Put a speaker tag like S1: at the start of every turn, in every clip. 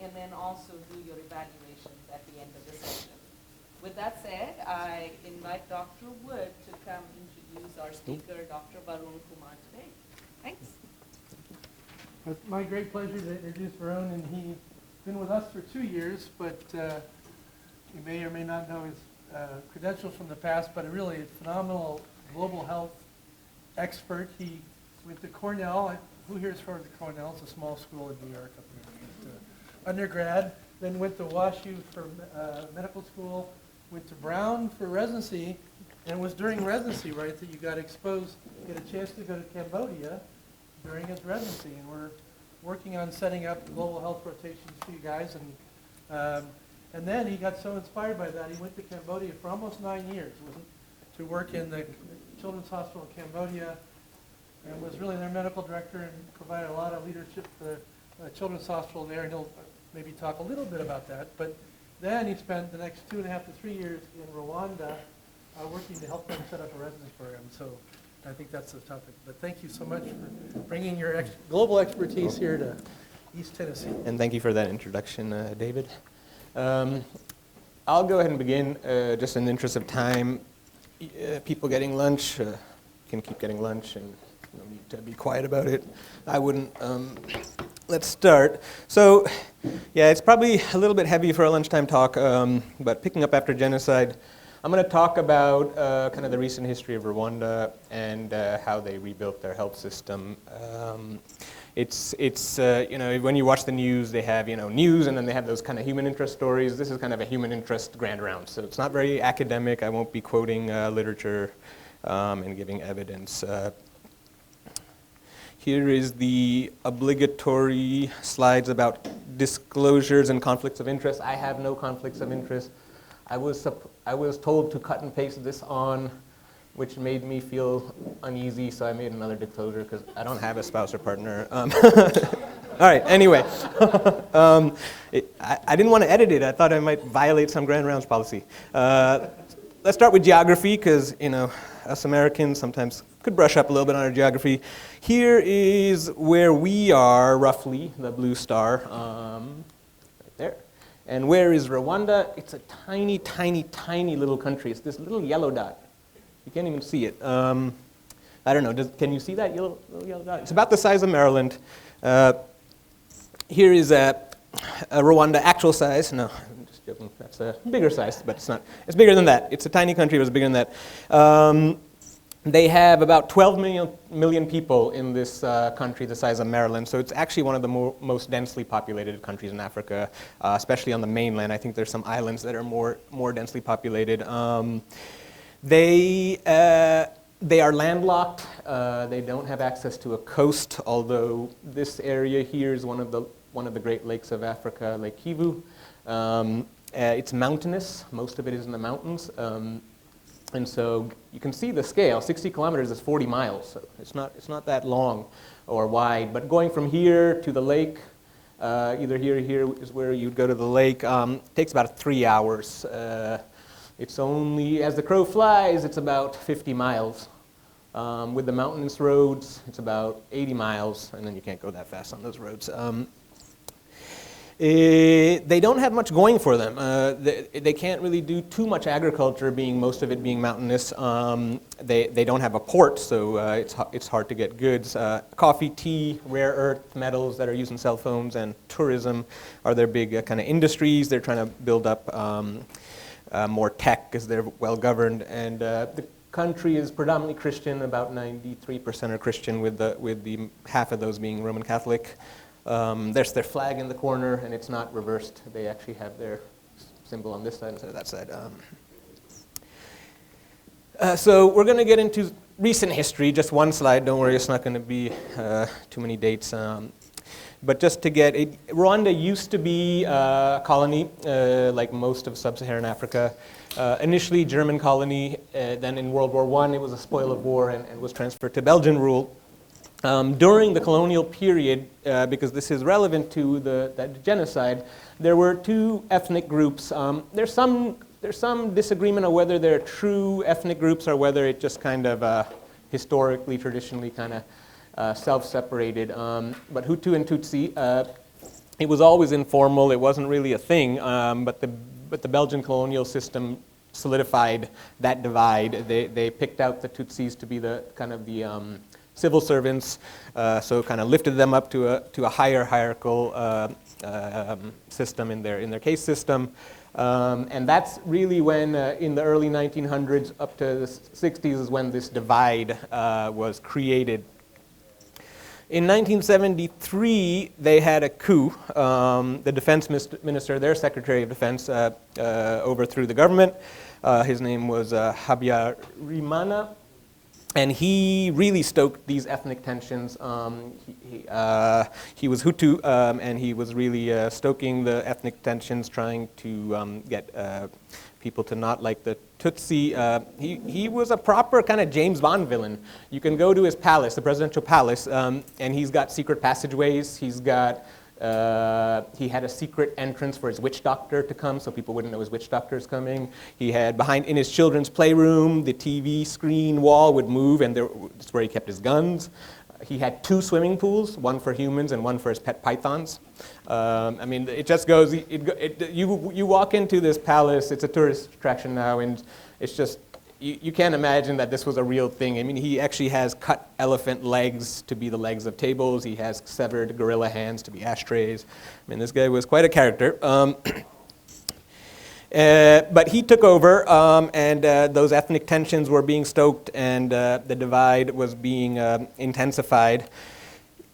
S1: and then also do your evaluations at the end of the session. With that said, I invite Dr. Wood to come introduce our speaker, Dr. Varun Kumar, today. Thanks.
S2: It's my great pleasure to introduce Varun, and he's been with us for 2 years, but you may or may not know his credentials from the past, but really a phenomenal global health expert. He went to Cornell. Who here has heard of Cornell? It's a small school in New York up there. He went to undergrad, then went to WashU for medical school, went to Brown for residency, and it was during residency, right, that you got exposed, get a chance to go to Cambodia during his residency, and we're working on setting up global health rotations for you guys, and then he got so inspired by that, he went to Cambodia for almost 9 years to work in the Children's Hospital in Cambodia, and was really their medical director and provided a lot of leadership for the Children's Hospital there, and he'll maybe talk a little bit about that. But then he spent the next 2.5 to 3 years in Rwanda working to help them set up a residence program. So I think that's the topic. But thank you so much for bringing your global expertise here to East Tennessee.
S3: And thank you for that introduction, David. I'll go ahead and begin, just in the interest of time. People getting lunch can keep getting lunch, and no need to be quiet about it. I wouldn't. Let's start. So, yeah, it's probably a little bit heavy for a lunchtime talk, but picking up after genocide, I'm going to talk about kind of the recent history of Rwanda and how they rebuilt their health system. It's you know, when you watch the news, they have, you know, news, and then they have those kind of human interest stories. This is kind of a human interest grand round, so it's not very academic. I won't be quoting literature and giving evidence. Here is the obligatory slides about disclosures and conflicts of interest. I have no conflicts of interest. I was told to cut and paste this on, which made me feel uneasy, so I made another disclosure because I don't have a spouse or partner. All right, anyway. I didn't want to edit it. I thought I might violate some Grand Rounds policy. Let's start with geography because, you know, us Americans sometimes could brush up a little bit on our geography. Here is where we are, roughly, the blue star, right there. And where is Rwanda? It's a tiny, tiny, tiny little country. It's this little yellow dot. You can't even see it. I don't know, can you see that little yellow dot? It's about the size of Maryland. Here is a Rwanda actual size. No, I'm just joking. That's a bigger size, but it's not. It's bigger than that. It's a tiny country, but it's bigger than that. They have about 12 million people in this country, the size of Maryland. So it's actually one of the most densely populated countries in Africa, especially on the mainland. I think there's some islands that are more densely populated. They are landlocked. They don't have access to a coast, although this area here is one of the Great Lakes of Africa, Lake Kivu. It's mountainous. Most of it is in the mountains. And so you can see the scale. 60 kilometers is 40 miles. So it's not that long or wide. But going from here to the lake, either here or here is where you'd go to the lake, takes about 3 hours. It's only, as the crow flies, it's about 50 miles. With the mountainous roads, it's about 80 miles, and then you can't go that fast on those roads. They don't have much going for them. They can't really do too much agriculture, most of it being mountainous. They don't have a port, so it's hard to get goods. Coffee, tea, rare earth metals that are used in cell phones, and tourism are their big kind of industries. They're trying to build up more tech because they're well governed, and the country is predominantly Christian. About 93% are Christian, with the half of those being Roman Catholic. There's their flag in the corner, and it's not reversed. They actually have their symbol on this side instead of that side. So we're going to get into recent history. Just one slide. Don't worry, it's not going to be too many dates. But just to get it, Rwanda used to be a colony, like most of sub-Saharan Africa. Initially German colony, then in World War I it was a spoil of war and was transferred to Belgian rule. During the colonial period, because this is relevant to that genocide, there were two ethnic groups. There's some disagreement on whether they're true ethnic groups or whether it just kind of historically, traditionally kind of self-separated. But Hutu and Tutsi, It was always informal. It wasn't really a thing, but the Belgian colonial system solidified that divide. They picked out the Tutsis to be the kind of the civil servants, so kind of lifted them up to a higher hierarchical system in their case system. And that's really when, in the early 1900s up to the 60s, is when this divide was created. In 1973, they had a coup. The defense minister, their Secretary of Defense, overthrew the government. His name was Habyarimana. And he really stoked these ethnic tensions. He was Hutu, and he was really stoking the ethnic tensions, trying to get people to not like the Tutsi. He was a proper kind of James Bond villain. You can go to his palace, the presidential palace, and he's got secret passageways. He had a secret entrance for his witch doctor to come, so people wouldn't know his witch doctor is coming. He had in his children's playroom, the TV screen wall would move, and that's where he kept his guns. He had 2 swimming pools, one for humans and one for his pet pythons. I mean, it just goes. You walk into this palace. It's a tourist attraction now, and it's just. You can't imagine that this was a real thing. I mean, he actually has cut elephant legs to be the legs of tables. He has severed gorilla hands to be ashtrays. I mean, this guy was quite a character. But he took over, and those ethnic tensions were being stoked, and the divide was being intensified.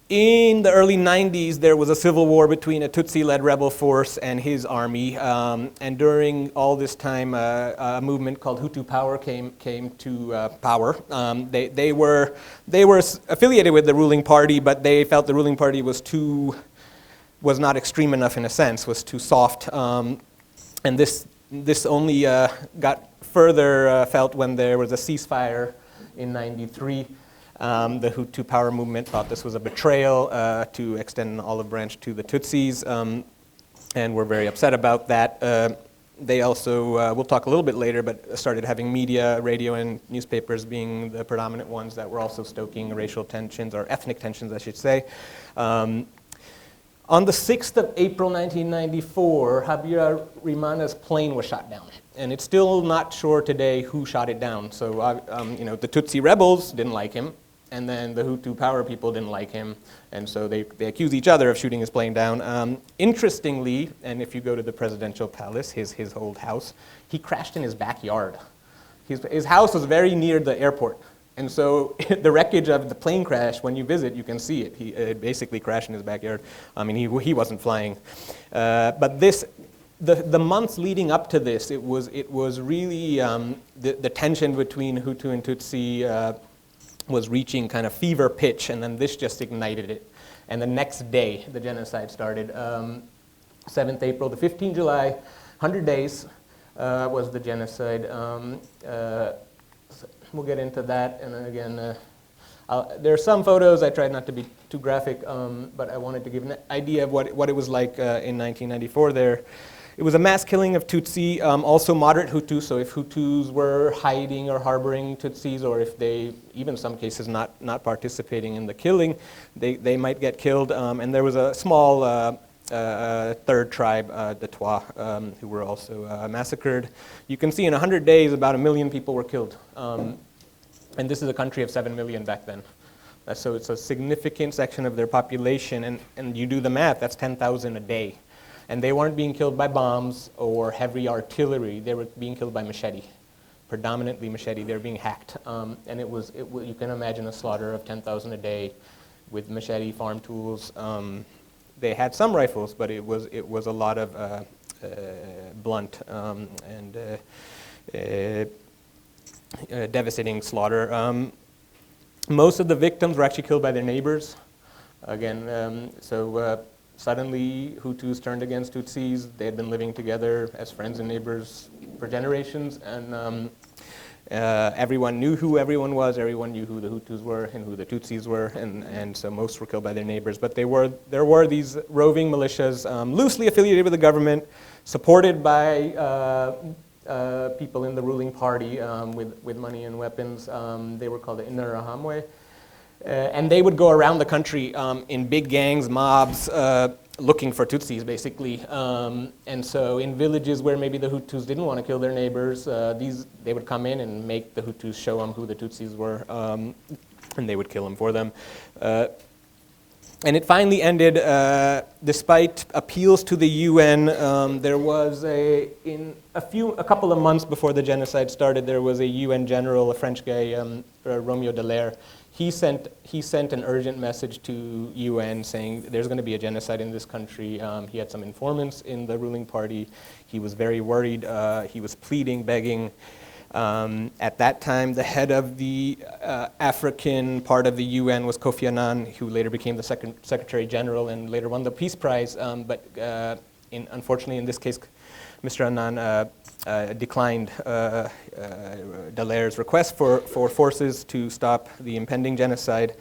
S3: In the early 90s, there was a civil war between a Tutsi-led rebel force and his army, and during all this time, a movement called Hutu Power came to power. They were affiliated with the ruling party, but they felt the ruling party was not extreme enough in a sense, was too soft, and this only got further felt when there was a ceasefire in '93. The Hutu Power movement thought this was a betrayal to extend an olive branch to the Tutsis, and were very upset about that. They also, we'll talk a little bit later, but started having media, radio, and newspapers being the predominant ones that were also stoking racial tensions, or ethnic tensions, I should say. On the 6th of April 1994, Habyarimana's plane was shot down. And it's still not sure today who shot it down. So, the Tutsi rebels didn't like him, and then the Hutu Power people didn't like him, and so they accused each other of shooting his plane down. Interestingly, and if you go to the presidential palace, his old house, he crashed in his backyard. His house was very near the airport, and so the wreckage of the plane crash, when you visit, you can see it. It basically crashed in his backyard. I mean, he wasn't flying. But the months leading up to this, it was really the tension between Hutu and Tutsi was reaching kind of fever pitch, and then this just ignited it. And the next day, the genocide started. 7th April to 15 July, 100 days was the genocide. We'll get into that, and then again, there are some photos. I tried not to be too graphic, but I wanted to give an idea of what it was like in 1994 there. It was a mass killing of Tutsi, also moderate Hutus, so if Hutus were hiding or harboring Tutsis, or if they, even some cases, not participating in the killing, they might get killed. And there was a small third tribe, the Twa, who were also massacred. You can see in 100 days, about 1 million people were killed. And this is a country of 7 million back then. So it's a significant section of their population, and you do the math, that's 10,000 a day. And they weren't being killed by bombs or heavy artillery. They were being killed by machete, predominantly machete. They were being hacked. And you can imagine a slaughter of 10,000 a day with machete, farm tools. They had some rifles, but it was a lot of blunt and devastating slaughter. Most of the victims were actually killed by their neighbors. Again, suddenly, Hutus turned against Tutsis. They had been living together as friends and neighbors for generations, and everyone knew who everyone was. Everyone knew who the Hutus were and who the Tutsis were, and so most were killed by their neighbors. But there were these roving militias, loosely affiliated with the government, supported by people in the ruling party with money and weapons. They were called the Interahamwe. And they would go around the country in big gangs, mobs, looking for Tutsis, basically. And so in villages where maybe the Hutus didn't want to kill their neighbors, they would come in and make the Hutus show them who the Tutsis were, and they would kill them for them. And it finally ended, despite appeals to the UN. There was a couple of months before the genocide started, there was a UN general, a French guy, Romeo Dallaire. He sent an urgent message to UN saying there's going to be a genocide in this country. He had some informants in the ruling party. He was very worried. He was pleading, begging. At that time, the head of the African part of the UN was Kofi Annan, who later became the Secretary General and later won the Peace Prize. But unfortunately, in this case, Mr. Annan declined Dallaire's request for forces to stop the impending genocide.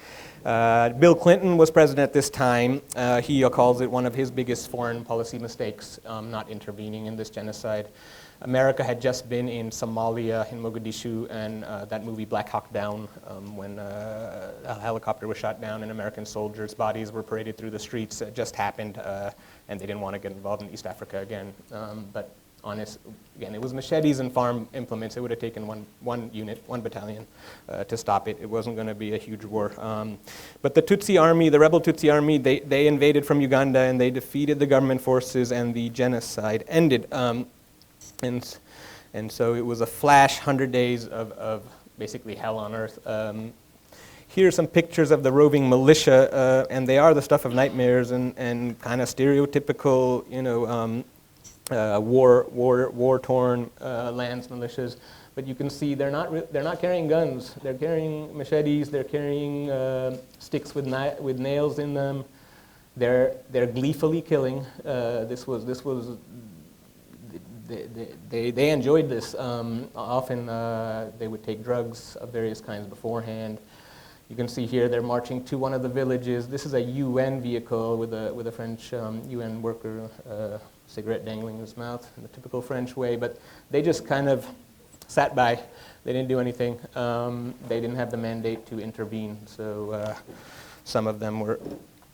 S3: Bill Clinton was president at this time. He calls it one of his biggest foreign policy mistakes, not intervening in this genocide. America had just been in Somalia, in Mogadishu, and that movie Black Hawk Down, when a helicopter was shot down and American soldiers' bodies were paraded through the streets, just happened, and they didn't want to get involved in East Africa again. But again, it was machetes and farm implements. It would have taken one unit, one battalion to stop it. It wasn't going to be a huge war. But the Tutsi army, the rebel Tutsi army, they invaded from Uganda and they defeated the government forces and the genocide ended. And so it was a flash 100 days of basically hell on earth. Here are some pictures of the roving militia, and they are the stuff of nightmares and kind of stereotypical, war-torn lands militias. But you can see they're not carrying guns. They're carrying machetes. They're carrying sticks with nails in them. They're gleefully killing. They enjoyed this. Often they would take drugs of various kinds beforehand. You can see here they're marching to one of the villages. This is a UN vehicle with a French UN worker, cigarette dangling in his mouth in the typical French way. But they just kind of sat by. They didn't do anything. They didn't have the mandate to intervene. So some of them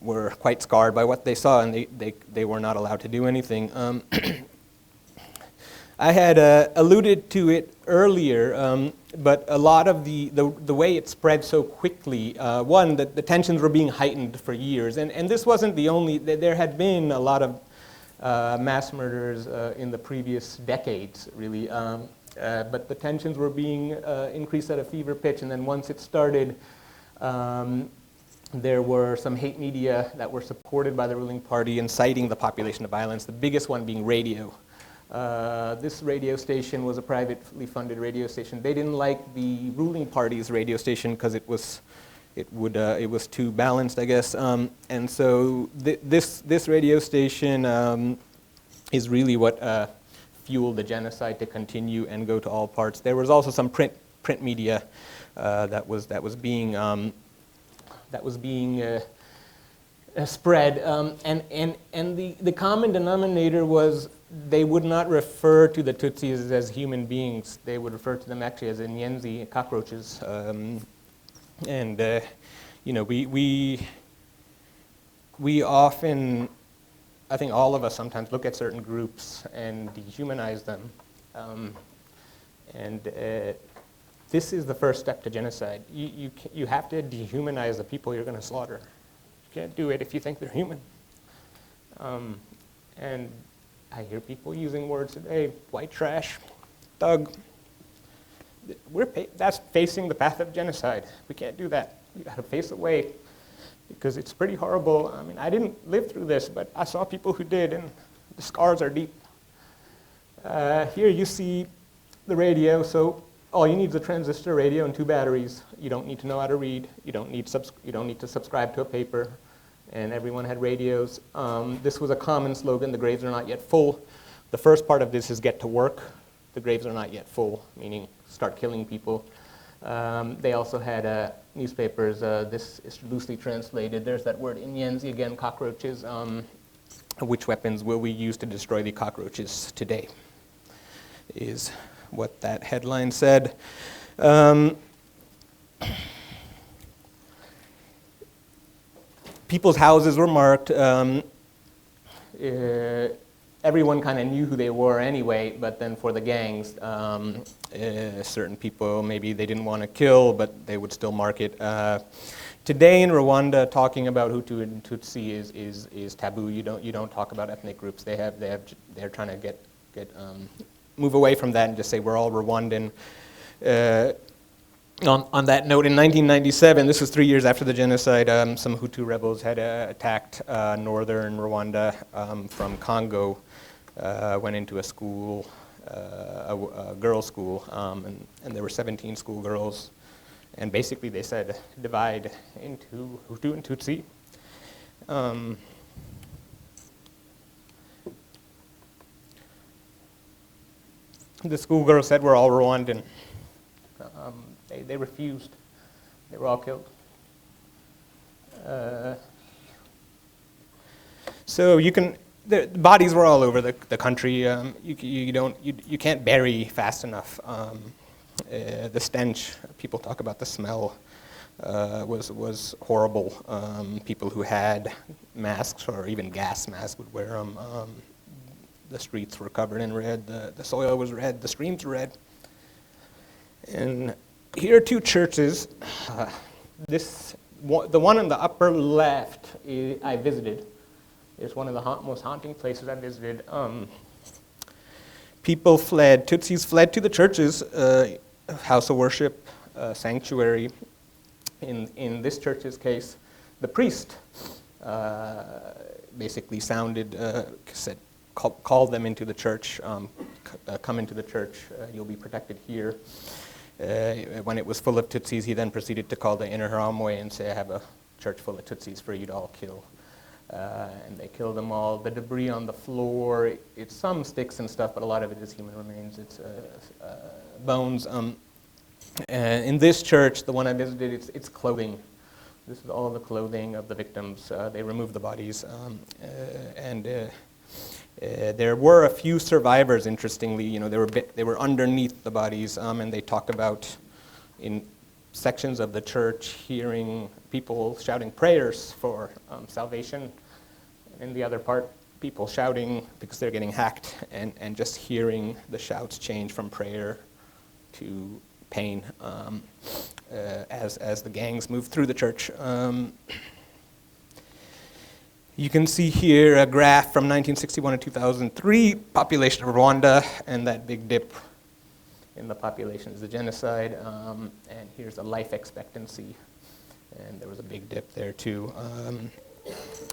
S3: were quite scarred by what they saw, and they were not allowed to do anything. I had alluded to it earlier, but a lot of the way it spread so quickly, one, that the tensions were being heightened for years, and this wasn't the only, there had been a lot of mass murders in the previous decades, really, but the tensions were being increased at a fever pitch, and then once it started, there were some hate media that were supported by the ruling party inciting the population to violence, the biggest one being radio. This radio station was a privately funded radio station. They didn't like the ruling party's radio station because it was too balanced, I guess. And so this radio station is really what fueled the genocide to continue and go to all parts. There was also some print media that was being spread, and the common denominator was they would not refer to the Tutsis as human beings. They would refer to them actually as Inyenzi, cockroaches. We often, I think all of us sometimes look at certain groups and dehumanize them. This is the first step to genocide. You have to dehumanize the people you're going to slaughter. You can't do it if you think they're human. And I hear people using words today, white trash, thug. That's facing the path of genocide. We can't do that. We got to face away because it's pretty horrible. I mean, I didn't live through this, but I saw people who did, and the scars are deep. Here you see the radio. So all you need is a transistor radio and 2 batteries. You don't need to know how to read. You don't need to subscribe to a paper. And everyone had radios. This was a common slogan, the graves are not yet full. The first part of this is get to work. The graves are not yet full, meaning start killing people. They also had newspapers. This is loosely translated. There's that word Inyenzi again, cockroaches. Which weapons will we use to destroy the cockroaches today? Is what that headline said. People's houses were marked. everyone kind of knew who they were anyway, but then for the gangs, certain people, maybe they didn't want to kill, but they would still mark it. Today in Rwanda, talking about Hutu and Tutsi is taboo. You don't talk about ethnic groups. They're trying to move away from that and just say we're all Rwandan. On that note, in 1997, this was 3 years after the genocide, some Hutu rebels had attacked northern Rwanda from Congo, went into a school, a girls' school, and there were 17 schoolgirls. And basically they said, divide into Hutu and Tutsi. The schoolgirls said we're all Rwandan. They refused. They were all killed. So the bodies were all over the country. You can't bury fast enough. The stench, people talk about the smell, was horrible. People who had masks or even gas masks would wear them. The streets were covered in red, the soil was red, the streams were red. And here are two churches. The one in the upper left I visited. It's one of the most haunting places I visited. People fled, Tutsis fled to the churches, house of worship, sanctuary. In this church's case, the priest basically called them into the church, come into the church, you'll be protected here. When it was full of Tutsis, he then proceeded to call the Interahamwe and say, I have a church full of Tutsis for you to all kill. And they killed them all. The debris on the floor, it's some sticks and stuff, but a lot of it is human remains. It's bones. In this church, the one I visited, it's clothing. This is all the clothing of the victims. They removed the bodies. There were a few survivors, interestingly. They were underneath the bodies, and they talk about in sections of the church hearing people shouting prayers for salvation. And in the other part, people shouting because they're getting hacked, and just hearing the shouts change from prayer to pain as the gangs move through the church. You can see here a graph from 1961 to 2003, population of Rwanda, and that big dip in the population is the genocide. And here's the life expectancy, and there was a big dip there too.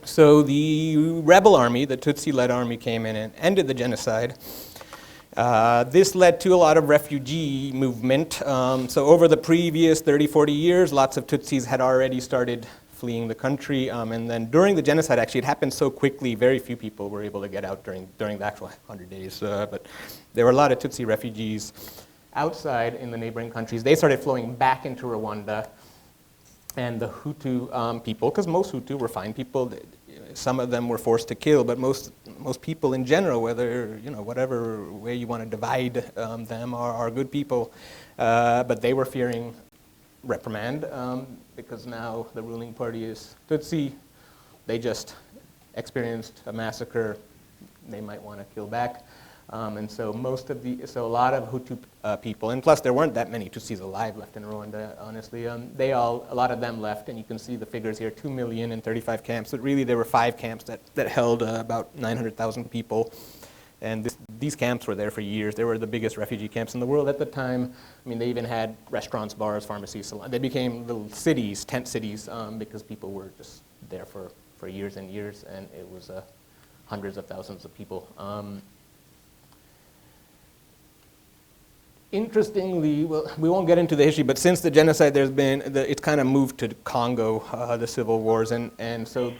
S3: So the rebel army, the Tutsi-led army, came in and ended the genocide. This led to a lot of refugee movement. So over the previous 30, 40 years, lots of Tutsis had already started fleeing the country, and then during the genocide, actually, it happened so quickly, very few people were able to get out during the actual 100 days, but there were a lot of Tutsi refugees outside in the neighboring countries. They started flowing back into Rwanda, and the Hutu people, because most Hutu were fine people, some of them were forced to kill, but most people in general, whether, whatever way you want to divide them, are good people, but they were fearing reprimand, because now the ruling party is Tutsi. They just experienced a massacre. They might want to kill back. And so a lot of Hutu people, and plus there weren't that many Tutsis alive left in Rwanda, honestly. A lot of them left, and you can see the figures here, 2 million in 35 camps. But really there were 5 camps that held about 900,000 people. And these camps were there for years. They were the biggest refugee camps in the world at the time. I mean, they even had restaurants, bars, pharmacies, salons. They became little cities, tent cities, because people were just there for years and years, and it was hundreds of thousands of people. Interestingly, well, we won't get into the history, but since the genocide, it's kind of moved to Congo, the civil wars, and so.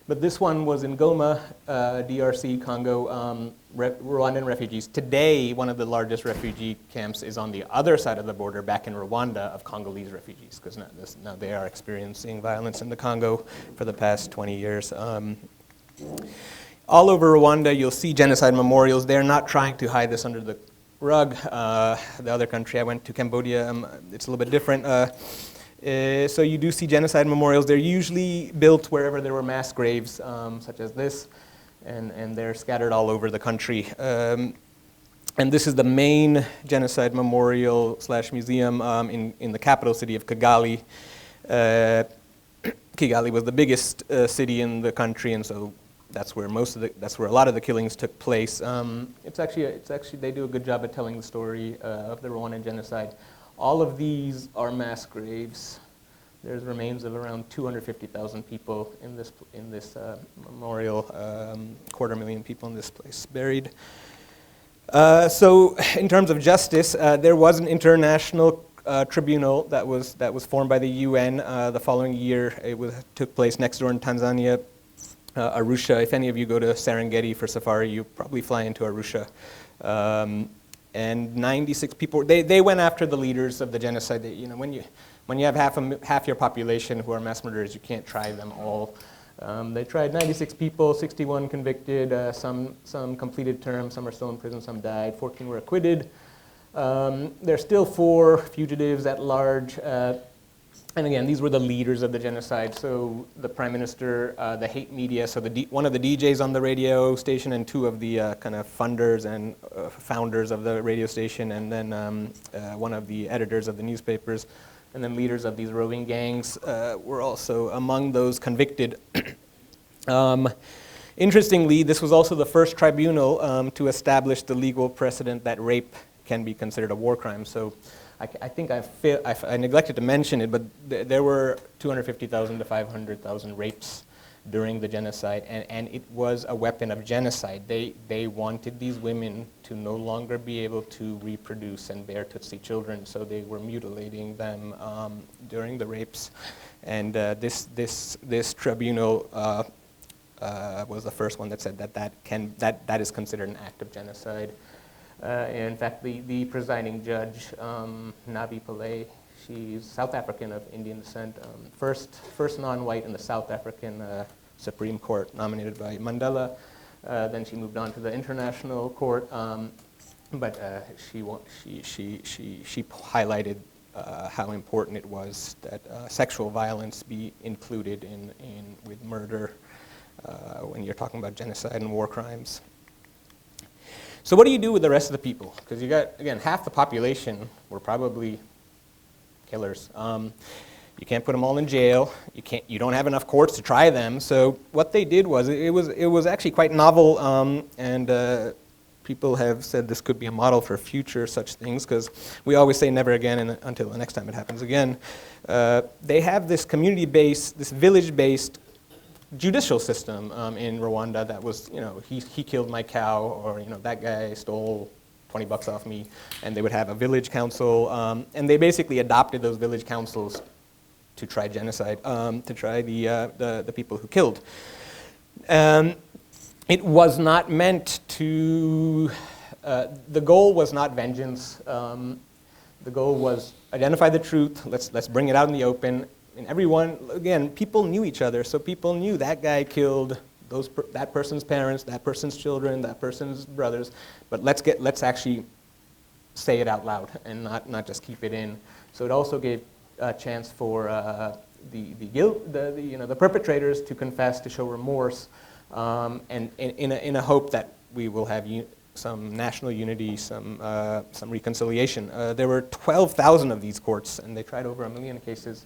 S3: But this one was in Goma, DRC, Congo, Rwandan refugees. Today, one of the largest refugee camps is on the other side of the border, back in Rwanda, of Congolese refugees, because now they are experiencing violence in the Congo for the past 20 years. all over Rwanda, you'll see genocide memorials. They're not trying to hide this under the rug. The other country I went to, Cambodia, it's a little bit different. So you do see genocide memorials. They're usually built wherever there were mass graves, such as this, and they're scattered all over the country. And this is the main genocide memorial / museum in the capital city of Kigali. Kigali was the biggest city in the country, and so that's where a lot of the killings took place. It's actually they do a good job at telling the story of the Rwandan genocide. All of these are mass graves. There's remains of around 250,000 people in this memorial. 250,000 people in this place buried. So, in terms of justice, there was an international tribunal that was formed by the UN the following year. It took place next door in Tanzania, Arusha. If any of you go to Serengeti for safari, you probably fly into Arusha. And 96 people, they went after the leaders of the genocide. When you have half your population who are mass murderers, you can't try them all. They tried 96 people, 61 convicted, some completed terms, some are still in prison, some died, 14 were acquitted. There's still 4 fugitives at large. And again, these were the leaders of the genocide. So the prime minister, the hate media, so one of the DJs on the radio station and 2 of the kind of funders and founders of the radio station, and then one of the editors of the newspapers, and then leaders of these roving gangs were also among those convicted. Interestingly, this was also the first tribunal to establish the legal precedent that rape can be considered a war crime. So I think I neglected to mention it, but there were 250,000 to 500,000 rapes during the genocide, and it was a weapon of genocide. They wanted these women to no longer be able to reproduce and bear Tutsi children, so they were mutilating them during the rapes. And this tribunal was the first one that said that is considered an act of genocide. In fact, the presiding judge, Nabi Pillay, she's South African of Indian descent, first non-white in the South African Supreme Court, nominated by Mandela. Then she moved on to the International Court, but she highlighted how important it was that sexual violence be included with murder when you're talking about genocide and war crimes. So what do you do with the rest of the people? Because you got, again, half the population were probably killers. You can't put them all in jail. You don't have enough courts to try them. So what they did was, it was actually quite novel, and people have said this could be a model for future such things, because we always say never again until the next time it happens again. They have this community-based, this village-based judicial system in Rwanda that was, he killed my cow, or that guy stole $20 off me, and they would have a village council, and they basically adopted those village councils to try genocide, to try the people who killed. It was not meant to, the goal was not vengeance. The goal was identify the truth, let's bring it out in the open. And everyone, again, people knew each other, so people knew that guy killed that person's parents, that person's children, that person's brothers. But let's actually say it out loud and not just keep it in. So it also gave a chance for the perpetrators to confess, to show remorse, and in a hope that we will have some national unity, some reconciliation. There were 12,000 of these courts, and they tried over 1 million cases.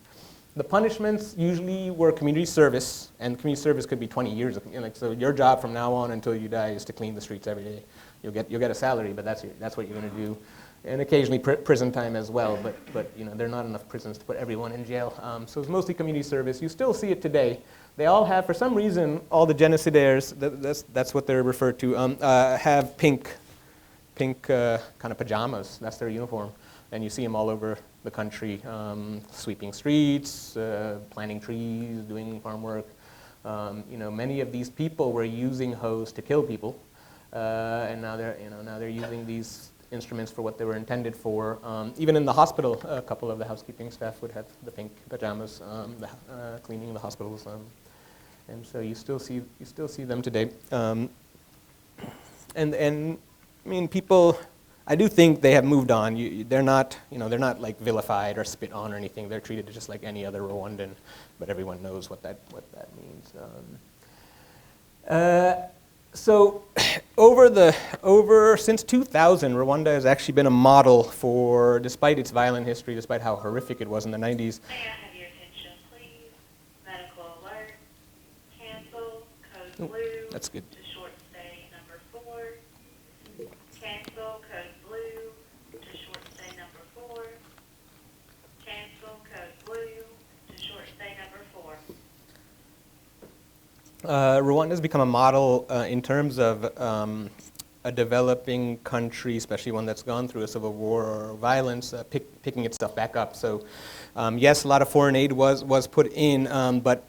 S3: The punishments usually were community service, and community service could be 20 years. So your job from now on until you die is to clean the streets every day. You'll get a salary, but that's what you're going to do, and occasionally prison time as well. But there are not enough prisons to put everyone in jail. So it's mostly community service. You still see it today. They all have, for some reason, all the genocidaires. That's what they're referred to. Have pink kind of pajamas. That's their uniform. And you see them all over the country, sweeping streets, planting trees, doing farm work. Many of these people were using hoes to kill people, and now they're using these instruments for what they were intended for. Even in the hospital, a couple of the housekeeping staff would have the pink pajamas, cleaning the hospitals. And so you still see them today. And I mean, people, I do think they have moved on. They're not like vilified or spit on or anything. They're treated just like any other Rwandan, but everyone knows what that means. So since 2000, Rwanda has actually been a model for, despite its violent history, despite how horrific it was in the 90s.
S4: May I have your attention, please? Medical alert. Cancel. Code blue.
S3: That's good.
S4: To short stay number 4. Cancel. Code blue. To short stay number 4. Cancel. Code blue. To short stay number 4.
S3: Rwanda has become a model in terms of a developing country, especially one that's gone through a civil war or violence, picking itself back up. So, yes, a lot of foreign aid was put in, but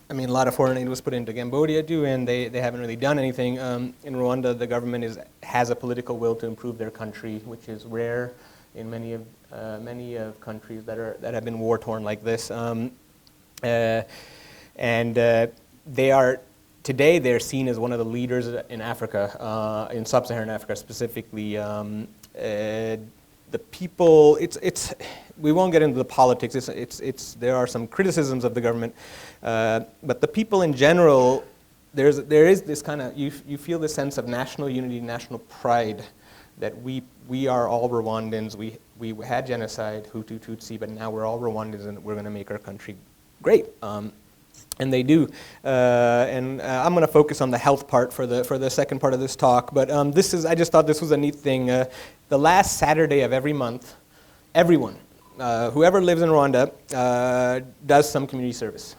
S3: I mean, a lot of foreign aid was put into Cambodia too, and they haven't really done anything. In Rwanda, the government has a political will to improve their country, which is rare in many of countries that have been war torn like this. Today they're seen as one of the leaders in Africa, in sub-Saharan Africa specifically. The people, we won't get into the politics. There are some criticisms of the government, but the people in general, there is this kind of, you feel this sense of national unity, national pride, that we are all Rwandans. We had genocide, Hutu, Tutsi, but now we're all Rwandans and we're going to make our country great. And they do. I'm going to focus on the health part for the second part of this talk. But I just thought this was a neat thing. The last Saturday of every month, everyone, whoever lives in Rwanda, does some community service,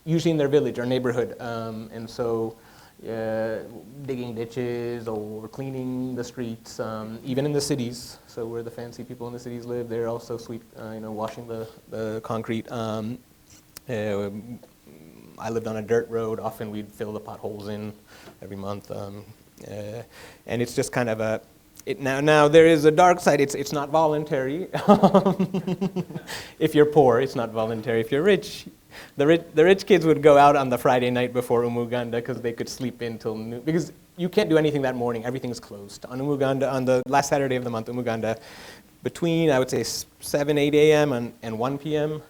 S3: usually in their village or neighborhood. And so digging ditches or cleaning the streets, even in the cities. So where the fancy people in the cities live, they're also washing the concrete. I lived on a dirt road. Often we'd fill the potholes in every month, and it's just kind of now there is a dark side. It's not voluntary. If you're poor, it's not voluntary. If you're rich, the rich kids would go out on the Friday night before Umuganda because they could sleep in till noon. Because you can't do anything that morning. Everything's closed on Umuganda on the last Saturday of the month. Umuganda, between I would say 7, 8 a.m. and 1 p.m.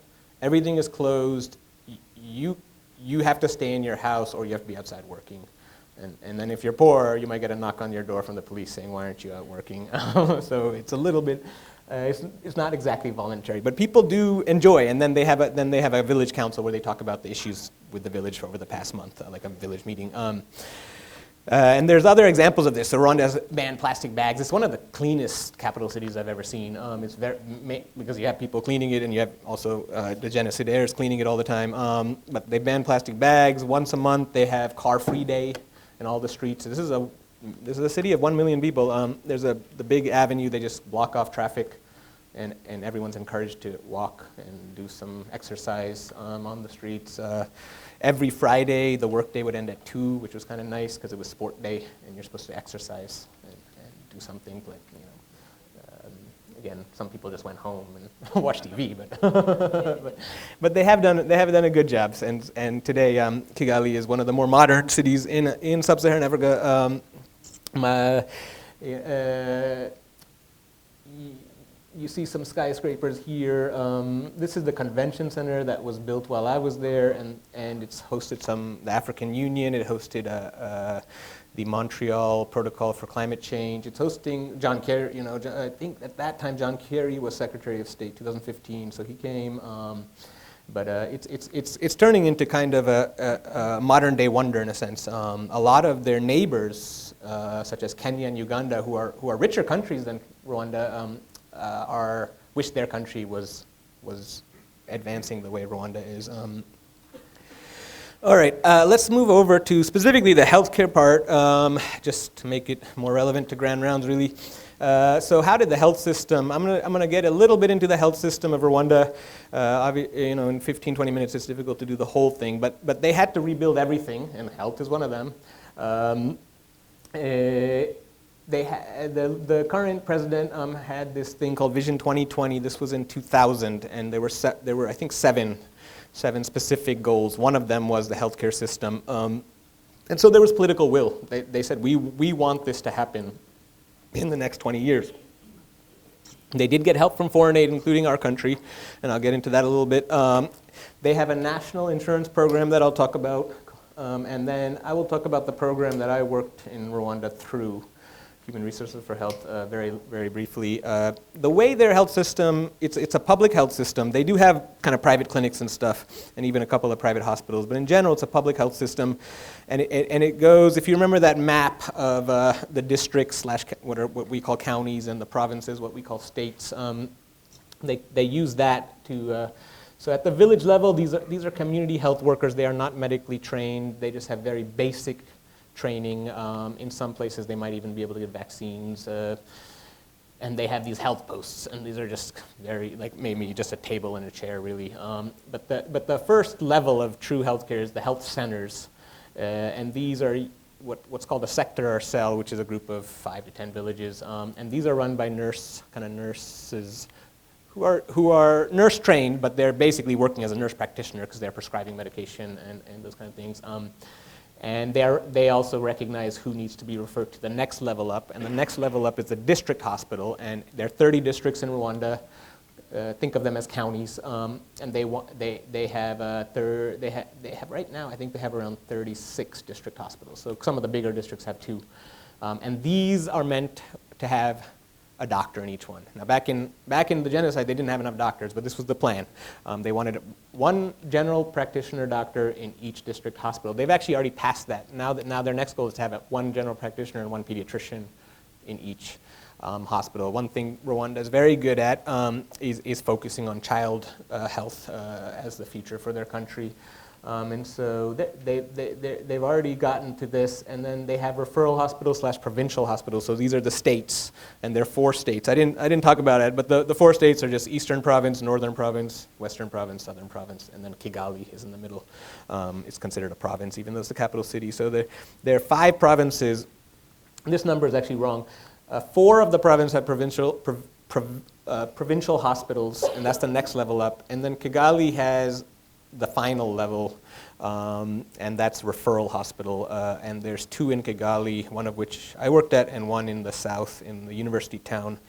S3: Everything is closed. You have to stay in your house or you have to be outside working. And then if you're poor, you might get a knock on your door from the police saying, why aren't you out working? So it's a little bit, it's not exactly voluntary, but people do enjoy. And then they have a village council where they talk about the issues with the village over the past month, like a village meeting. And there's other examples of this. So Rwanda has banned plastic bags. It's one of the cleanest capital cities I've ever seen. It's because you have people cleaning it, and you have also the genocidaires cleaning it all the time. But they ban plastic bags once a month. They have car-free day in all the streets. This is a city of 1 million people. There's the big avenue. They just block off traffic, and everyone's encouraged to walk and do some exercise on the streets. Every Friday, the workday would end at 2, which was kind of nice because it was sport day, and you're supposed to exercise and do something. Like, again, some people just went home and watched TV, but they have done a good job. And today, Kigali is one of the more modern cities in sub-Saharan Africa. You see some skyscrapers here. This is the convention center that was built while I was there, and it's hosted the African Union. It hosted the Montreal Protocol for Climate Change. It's hosting John Kerry. I think at that time John Kerry was Secretary of State, 2015, so he came. But it's turning into kind of a modern day wonder in a sense. A lot of their neighbors, such as Kenya and Uganda, who are richer countries than Rwanda, wish their country was advancing the way Rwanda is. All right, let's move over to specifically the healthcare part, just to make it more relevant to Grand Rounds, really. So how did the health system, I'm gonna get a little bit into the health system of Rwanda. In 15, 20 minutes it's difficult to do the whole thing, but they had to rebuild everything, and health is one of them. the current president had this thing called Vision 2020. This was in 2000, and there were I think seven specific goals. One of them was the healthcare system, and so there was political will. They said we want this to happen in the next 20 years. They did get help from foreign aid, including our country, and I'll get into that a little bit. They have a national insurance program that I'll talk about, and then I will talk about the program that I worked in Rwanda through, Human Resources for Health, very, very briefly. The way their health system, it's a public health system. They do have kind of private clinics and stuff, and even a couple of private hospitals, but in general, it's a public health system. And it goes, if you remember that map of the districts / what we call counties and the provinces, what we call states, they use that to, so at the village level, these are community health workers. They are not medically trained. They just have very basic training. In some places, they might even be able to get vaccines. And they have these health posts, and these are just very, like maybe just a table and a chair, really. But the first level of true healthcare is the health centers. And these are what's called a sector or cell, which is a group of 5 to 10 villages. And these are run by nurses who are nurse trained, but they're basically working as a nurse practitioner because they're prescribing medication and those kind of things. And they also recognize who needs to be referred to the next level up, and the next level up is the district hospital, and there are 30 districts in Rwanda. Think of them as counties, and they have right now, I think they have around 36 district hospitals. So some of the bigger districts have 2, and these are meant to have a doctor in each one. Now back in the genocide, they didn't have enough doctors, but this was the plan. They wanted 1 general practitioner doctor in each district hospital. They've actually already passed that. Now their next goal is to have 1 general practitioner and 1 pediatrician in each hospital. One thing Rwanda is very good at is focusing on child health as the future for their country. And so they've already gotten to this, and then they have referral hospitals / provincial hospitals. So these are the states, and there are 4 states. I didn't talk about it, but the 4 states are just Eastern Province, Northern Province, Western Province, Southern Province, and then Kigali is in the middle. It's considered a province, even though it's the capital city. So there are 5 provinces. This number is actually wrong. 4 of the provinces have provincial hospitals, and that's the next level up. And then Kigali has the final level, and that's referral hospital. And there's 2 in Kigali, one of which I worked at, and 1 in the south in the university town.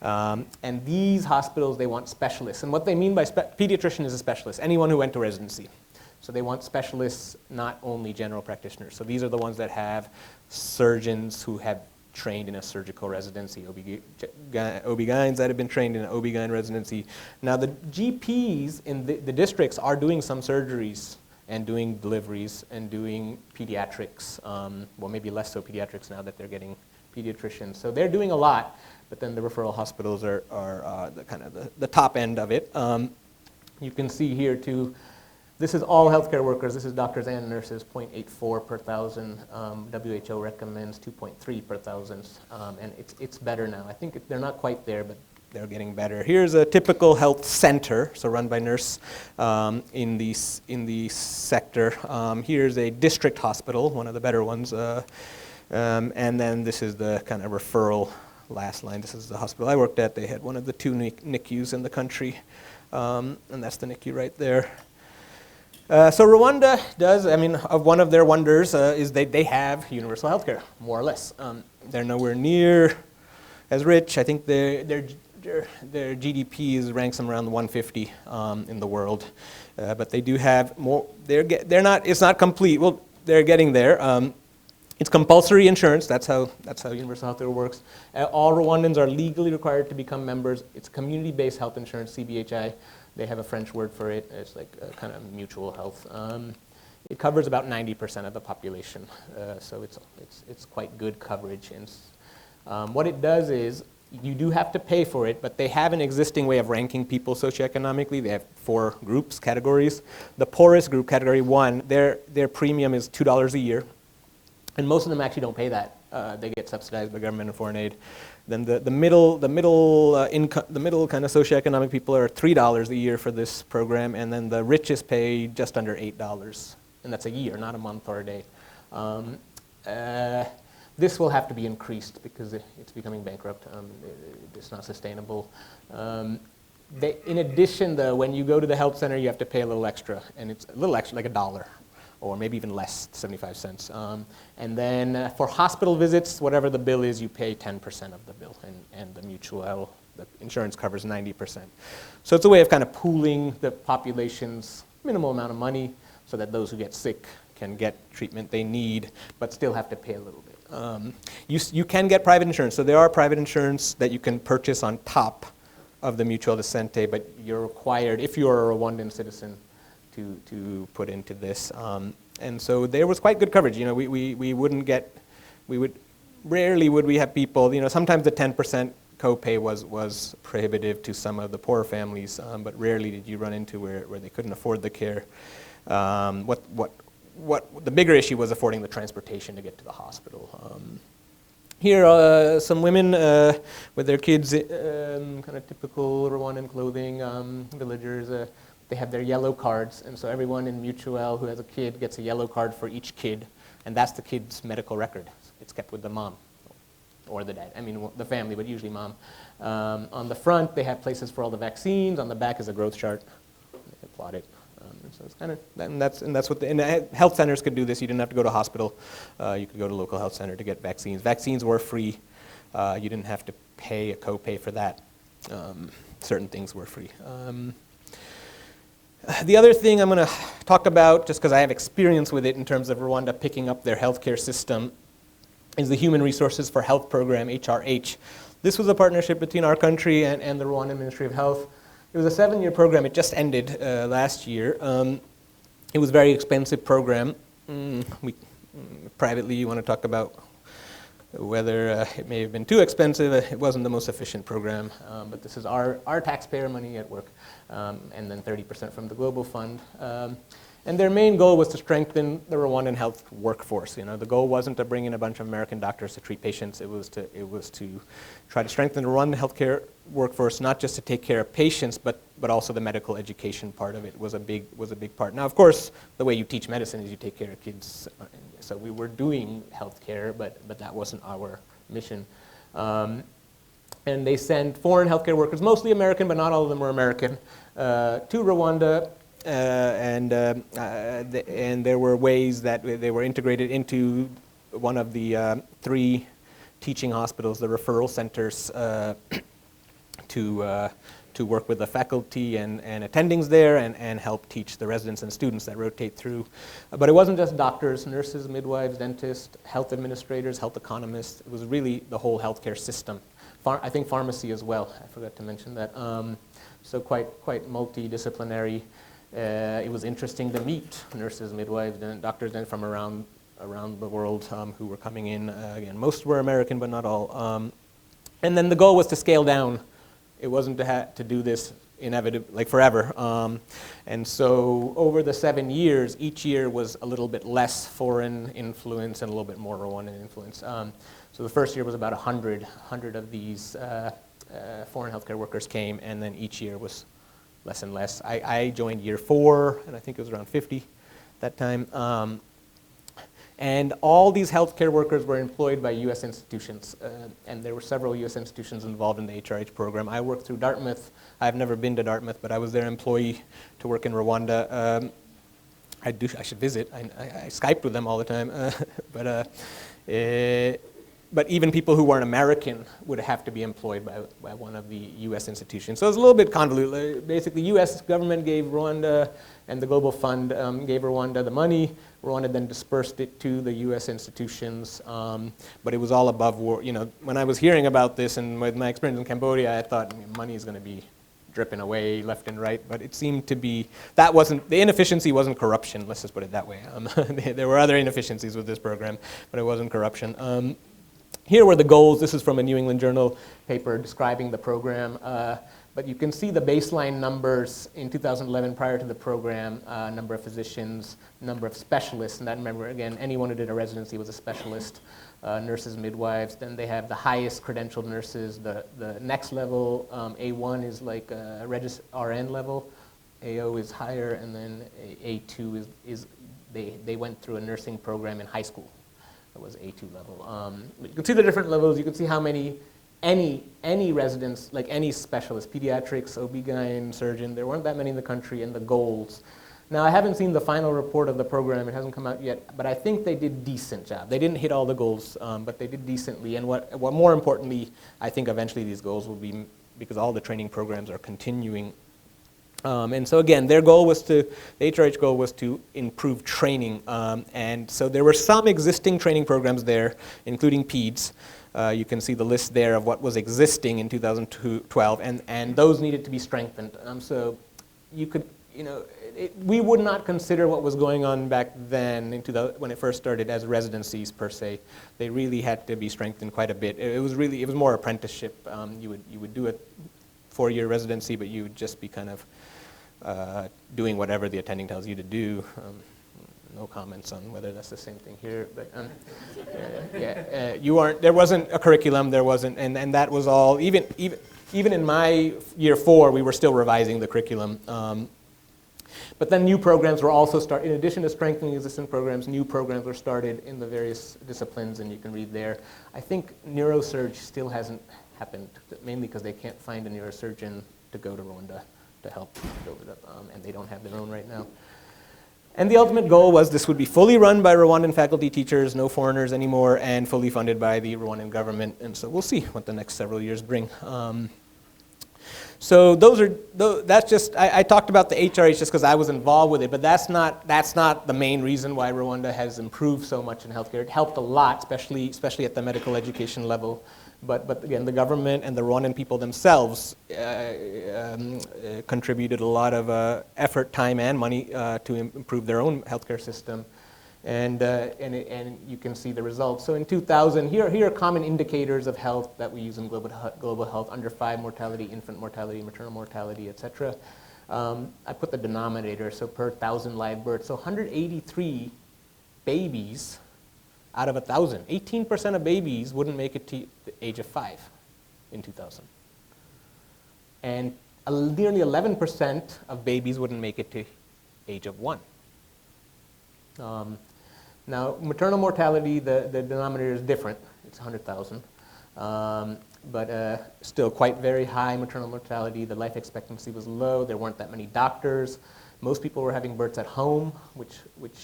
S3: And these hospitals, they want specialists. And what they mean by pediatrician is a specialist, anyone who went to residency. So they want specialists, not only general practitioners. So these are the ones that have surgeons who have trained in a surgical residency, OB-GYNs that have been trained in an OB-GYN residency. Now the GPs in the districts are doing some surgeries and doing deliveries and doing pediatrics. Well, maybe less so pediatrics now that they're getting pediatricians. So they're doing a lot, but then the referral hospitals are the kind of the top end of it. You can see here too, this is all healthcare workers. This is doctors and nurses, 0.84 per thousand. WHO recommends 2.3 per thousand, and it's better now. I think they're not quite there, but they're getting better. Here's a typical health center, so run by nurse in the sector. Here's a district hospital, one of the better ones, and then this is the kind of referral last line. This is the hospital I worked at. They had one of the 2 NICUs in the country, and that's the NICU right there. So Rwanda does, one of their wonders is they have universal health care, more or less. They're nowhere near as rich. I think their GDP ranks them around 150 in the world. But they do have more, it's not complete. Well, they're getting there. It's compulsory insurance. That's how universal health care works. All Rwandans are legally required to become members. It's community-based health insurance, CBHI. They have a French word for it. It's like a kind of mutual health. It covers about 90% of the population, so it's quite good coverage. And what it does is you do have to pay for it, but they have an existing way of ranking people socioeconomically. They have 4 groups, categories. The poorest group, category 1, their premium is $2 a year, and most of them actually don't pay that. They get subsidized by government and foreign aid. Then the middle kind of socioeconomic people are $3 a year for this program, and then the richest pay just under $8, and that's a year, not a month or a day. This will have to be increased because it's becoming bankrupt. It's not sustainable. In addition, though, when you go to the health center, you have to pay a little extra, and it's a little extra, like $1, or maybe even less, 75 cents. And then for hospital visits, whatever the bill is, you pay 10% of the bill, and the mutual, the insurance covers 90%. So it's a way of kind of pooling the population's minimal amount of money so that those who get sick can get treatment they need, but still have to pay a little bit. You can get private insurance. So there are private insurance that you can purchase on top of the Mutual de Sante, but you're required, if you're a Rwandan citizen, to put into this. And so there was quite good coverage. You know, rarely would we have people, you know, sometimes the 10% copay was prohibitive to some of the poorer families, but rarely did you run into where they couldn't afford the care. What the bigger issue was affording the transportation to get to the hospital. Here are some women with their kids, kind of typical Rwandan clothing, villagers. They have their yellow cards, and so everyone in Mutual who has a kid gets a yellow card for each kid, and that's the kid's medical record. It's kept with the mom or the dad. I mean, the family, but usually mom. On the front, they have places for all the vaccines. On the back is a growth chart. They plot it. So it's kind of, and that's what health centers could do this. You didn't have to go to a hospital. You could go to a local health center to get vaccines. Vaccines were free. You didn't have to pay a copay for that. Certain things were free. The other thing I'm going to talk about, just because I have experience with it in terms of Rwanda picking up their healthcare system, is the Human Resources for Health Program, HRH. This was a partnership between our country and the Rwandan Ministry of Health. It was a 7-year program. It just ended last year. It was a very expensive program. Privately, you want to talk about whether it may have been too expensive. It wasn't the most efficient program, but this is our taxpayer money at work, and then 30% from the Global Fund. And their main goal was to strengthen the Rwandan health workforce. You know, the goal wasn't to bring in a bunch of American doctors to treat patients. It was to try to strengthen the Rwandan healthcare workforce, not just to take care of patients, but also the medical education part of it was a big part. Now, of course, the way you teach medicine is you take care of kids. So we were doing healthcare, but that wasn't our mission. And they sent foreign healthcare workers, mostly American, but not all of them were American, to Rwanda. And there were ways that they were integrated into one of the 3 teaching hospitals, the referral centers, to work with the faculty and attendings there and help teach the residents and students that rotate through. But it wasn't just doctors, nurses, midwives, dentists, health administrators, health economists. It was really the whole healthcare system. I think pharmacy as well. I forgot to mention that. So quite multidisciplinary. It was interesting to meet nurses, midwives, and doctors then from around the world who were coming in. Again, most were American, but not all. And then the goal was to scale down. It wasn't to do this inevitably, like forever. And so over the 7 years, each year was a little bit less foreign influence and a little bit more Rwandan influence. So the first year was about 100 of these foreign healthcare workers came, and then each year was less and less. I joined year 4, and I think it was around 50 that time. And all these healthcare workers were employed by U.S. institutions, and there were several U.S. institutions involved in the HRH program. I worked through Dartmouth. I've never been to Dartmouth, but I was their employee to work in Rwanda. I should visit. I Skyped with them all the time, but even people who weren't American would have to be employed by one of the U.S. institutions. So it was a little bit convoluted. Basically, U.S. government gave Rwanda, and the Global Fund gave Rwanda the money. Rwanda then dispersed it to the U.S. institutions, but it was all above war. You know, when I was hearing about this and with my experience in Cambodia, I thought money is going to be dripping away left and right, but it seemed to be, the inefficiency wasn't corruption, let's just put it that way. There were other inefficiencies with this program, but it wasn't corruption. Here were the goals. This is from a New England Journal paper describing the program. But you can see the baseline numbers in 2011 prior to the program, number of physicians, number of specialists. And I remember, again, anyone who did a residency was a specialist, nurses, midwives. Then they have the highest credentialed nurses. The next level, A1 is like a RN level. AO is higher. And then A2 is they went through a nursing program in high school, was A2 level. You can see the different levels. You can see how many, any residents, like any specialist, pediatrics, OB-GYN, surgeon, there weren't that many in the country, and the goals. Now, I haven't seen the final report of the program. It hasn't come out yet, but I think they did a decent job. They didn't hit all the goals, but they did decently. And what more importantly, I think eventually these goals will be, because all the training programs are continuing. And so again, their goal was to, the HRH goal was to improve training. And so there were some existing training programs there, including PEDS. You can see the list there of what was existing in 2012, and those needed to be strengthened. So you could, we would not consider what was going on back then when it first started as residencies per se. They really had to be strengthened quite a bit. It was more apprenticeship. You would do a 4-year residency, but you would just be kind of doing whatever the attending tells you to do. No comments on whether that's the same thing here, but there wasn't a curriculum, and that was all, even in my year 4, we were still revising the curriculum. But then new programs were also started, in addition to strengthening existing programs, new programs were started in the various disciplines, and you can read there. I think neurosurge still hasn't happened, mainly because they can't find a neurosurgeon to go to Rwanda to help build it up, and they don't have their own right now. And the ultimate goal was this would be fully run by Rwandan faculty teachers, no foreigners anymore, and fully funded by the Rwandan government. And so we'll see what the next several years bring. So that's just, I talked about the HRH just because I was involved with it, but that's not the main reason why Rwanda has improved so much in healthcare. It helped a lot, especially at the medical education level. But again, the government and the Rwandan people themselves contributed a lot of effort, time, and money to improve their own healthcare system. And you can see the results. So in 2000, here are common indicators of health that we use in global health: under 5 mortality, infant mortality, maternal mortality, etc. I put the denominator, so per 1,000 live births. So 183 babies out of 1,000. 18% of babies wouldn't make it to the age of 5 in 2000. And nearly 11% of babies wouldn't make it to age of 1. Now, maternal mortality, the denominator is different. It's 100,000. But still quite very high maternal mortality. The life expectancy was low. There weren't that many doctors. Most people were having births at home, which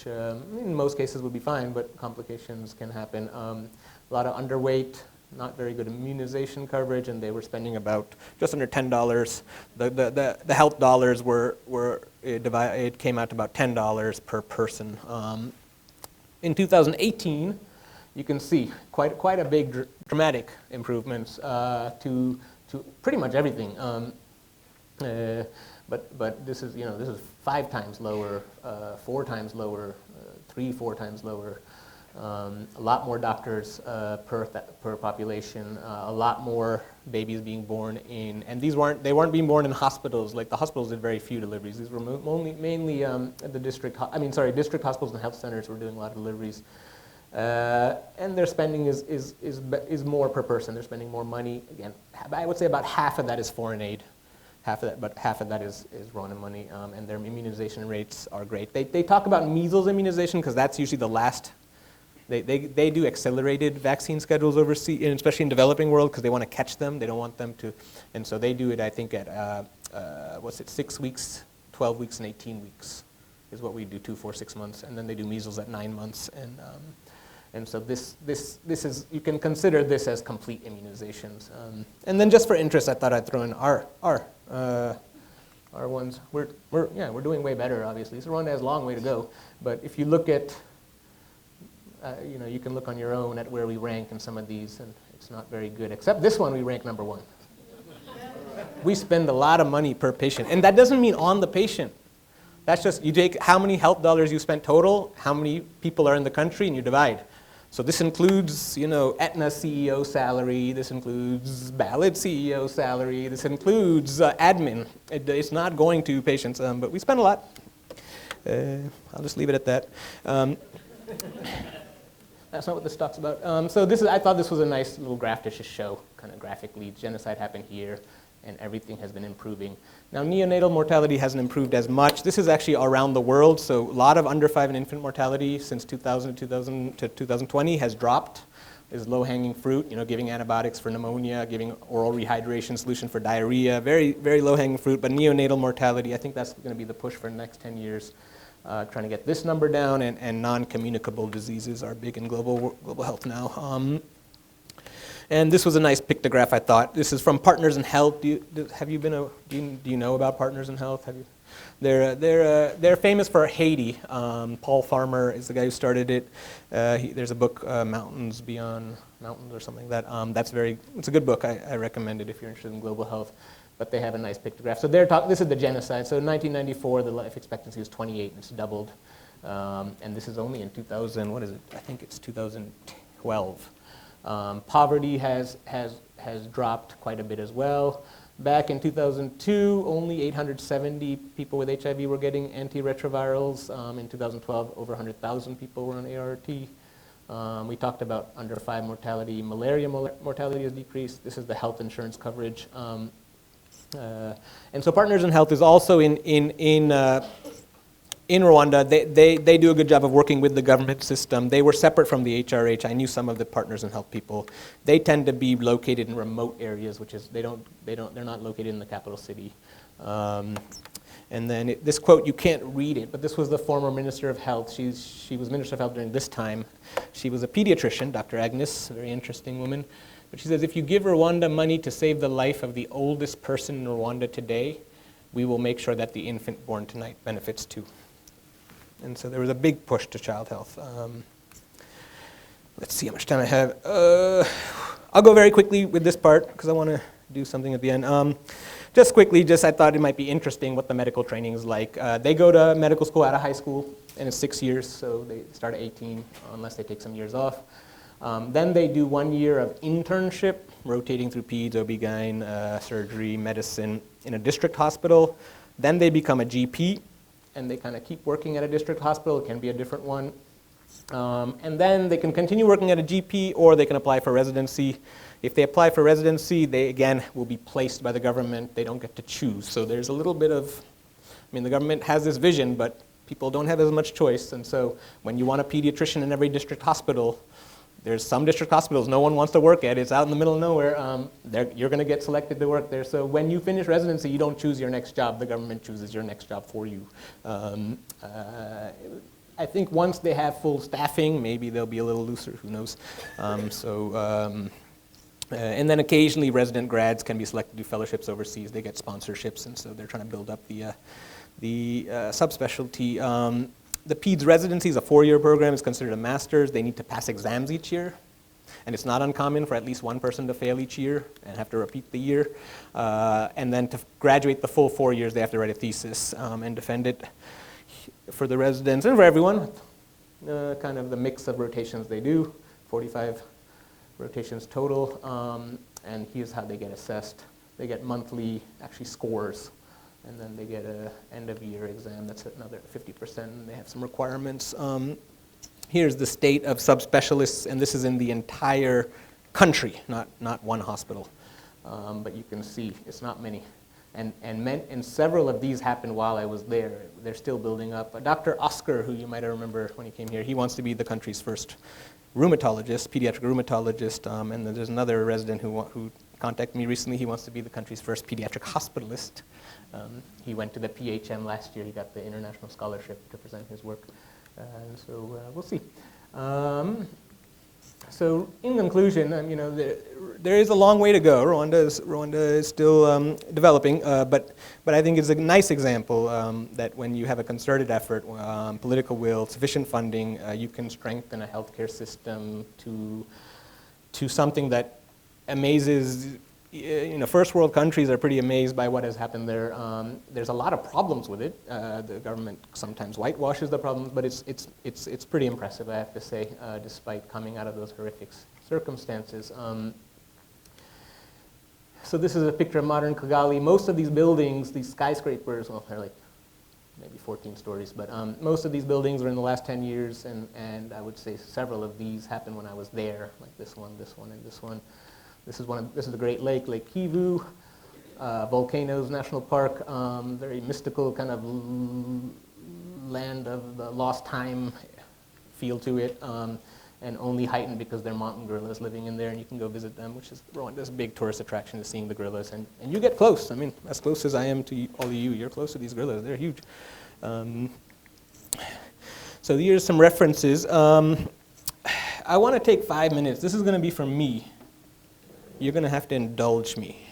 S3: in most cases would be fine, but complications can happen. A lot of underweight, not very good immunization coverage, and they were spending about just under $10. The health dollars it came out to about $10 per person. In 2018, you can see quite a big dramatic improvements to pretty much everything. But this is 5 times lower, 4 times lower, 3-4 times lower. A lot more doctors per population. A lot more babies being born in, and they weren't being born in hospitals. Like the hospitals did very few deliveries. These were mainly the district hospitals and health centers were doing a lot of deliveries. And their spending is more per person. They're spending more money. Again, I would say about half of that is foreign aid. But half of that is Rwandan money, and their immunization rates are great. They talk about measles immunization because that's usually the last. They do accelerated vaccine schedules overseas, and especially in developing world, because they want to catch them. They don't want them to, and so they do it. I think at 6 weeks, 12 weeks, and 18 weeks is what we do. 2, 4, 6 months, and then they do measles at 9 months, and so this is, you can consider this as complete immunizations. And then just for interest, I thought I'd throw in our ones. We're doing way better, obviously. So Rwanda has a long way to go, but if you look at, you can look on your own at where we rank in some of these, and it's not very good. Except this one, we rank number 1. We spend a lot of money per patient, and that doesn't mean on the patient. That's just, you take how many health dollars you spent total, how many people are in the country, and you divide. So this includes, Aetna CEO salary. This includes Ballad CEO salary. This includes admin. It's not going to patients, but we spend a lot. I'll just leave it at that. That's not what this talks about. So I thought this was a nice little graph to just show kind of graphically genocide happened here, and everything has been improving. Now, neonatal mortality hasn't improved as much. This is actually around the world, so a lot of under 5 and infant mortality since 2000 to 2020 has dropped. Is low-hanging fruit, giving antibiotics for pneumonia, giving oral rehydration solution for diarrhea, very, very low-hanging fruit. But neonatal mortality, I think that's going to be the push for the next 10 years, trying to get this number down, and non-communicable diseases are big in global health now. And this was a nice pictograph, I thought. This is from Partners in Health. Do you know about Partners in Health? Have you? They're famous for Haiti. Paul Farmer is the guy who started it. There's a book, Mountains Beyond Mountains or something like that. It's a good book. I recommend it if you're interested in global health. But they have a nice pictograph. So this is the genocide. So in 1994, the life expectancy was 28, and it's doubled. And this is only in 2000. What is it? I think it's 2012. Poverty has dropped quite a bit as well. Back in 2002, only 870 people with HIV were getting antiretrovirals. In 2012, over 100,000 people were on ART. We talked about under 5 mortality. Malaria mortality has decreased. This is the health insurance coverage. And so Partners in Health is also in Rwanda. They do a good job of working with the government system. They were separate from the HRH. I knew some of the Partners in Health people. They tend to be located in remote areas, which is they're not located in the capital city. And then this quote, you can't read it, but this was the former Minister of Health. She was Minister of Health during this time. She was a pediatrician, Dr. Agnes, a very interesting woman. But she says, if you give Rwanda money to save the life of the oldest person in Rwanda today, we will make sure that the infant born tonight benefits too. And so there was a big push to child health. Let's see how much time I have. I'll go very quickly with this part because I want to do something at the end. Just quickly, I thought it might be interesting what the medical training is like. They go to medical school out of high school, and it's 6 years, so they start at 18 unless they take some years off. Then they do 1 year of internship, rotating through peds, OB-GYN, surgery, medicine in a district hospital. Then they become a GP, and they kind of keep working at a district hospital. It can be a different one. And then they can continue working at a GP, or they can apply for residency. If they apply for residency, they, again, will be placed by the government. They don't get to choose. So there's a little bit of, the government has this vision, but people don't have as much choice. And so when you want a pediatrician in every district hospital, there's some district hospitals no one wants to work at. It's out in the middle of nowhere. You're going to get selected to work there. So when you finish residency, you don't choose your next job. The government chooses your next job for you. I think once they have full staffing, maybe they'll be a little looser. Who knows? And then occasionally resident grads can be selected to do fellowships overseas. They get sponsorships, and so they're trying to build up the subspecialty. The PEDS residency is a 4-year program. It's considered a master's. They need to pass exams each year. And it's not uncommon for at least one person to fail each year and have to repeat the year. And then to graduate the full 4 years, they have to write a thesis and defend it for the residents and for everyone. Kind of the mix of rotations they do, 45 rotations total. And here's how they get assessed. They get monthly, actually, scores. And then they get an end-of-year exam. That's another 50%. And they have some requirements. Here's the state of subspecialists, and this is in the entire country, not one hospital. But you can see it's not many. And several of these happened while I was there. They're still building up. Dr. Oscar, who you might remember when he came here, he wants to be the country's first rheumatologist, pediatric rheumatologist. And then there's another resident who contacted me recently. He wants to be the country's first pediatric hospitalist. He went to the PHM last year. He got the international scholarship to present his work. And so we'll see. So in conclusion, there is a long way to go. Rwanda is still developing, but I think it's a nice example that when you have a concerted effort, political will, sufficient funding, you can strengthen a healthcare system to something that amazes. First world countries are pretty amazed by what has happened there. There's a lot of problems with it. The government sometimes whitewashes the problems, but it's pretty impressive, I have to say, despite coming out of those horrific circumstances. So this is a picture of modern Kigali. Most of these buildings, these skyscrapers, well, they're like maybe 14 stories, but most of these buildings were in the last 10 years, and I would say several of these happened when I was there, like this one, and this one. This is the Great Lake, Lake Kivu. Volcanoes National Park, very mystical kind of land of the lost time feel to it, and only heightened because there are mountain gorillas living in there, and you can go visit them, which is Rwanda's big tourist attraction, is seeing the gorillas, and you get close. I mean, as close as I am to all of you, you're close to these gorillas. They're huge. So here's some references. I want to take 5 minutes. This is going to be from me. You're going to have to indulge me.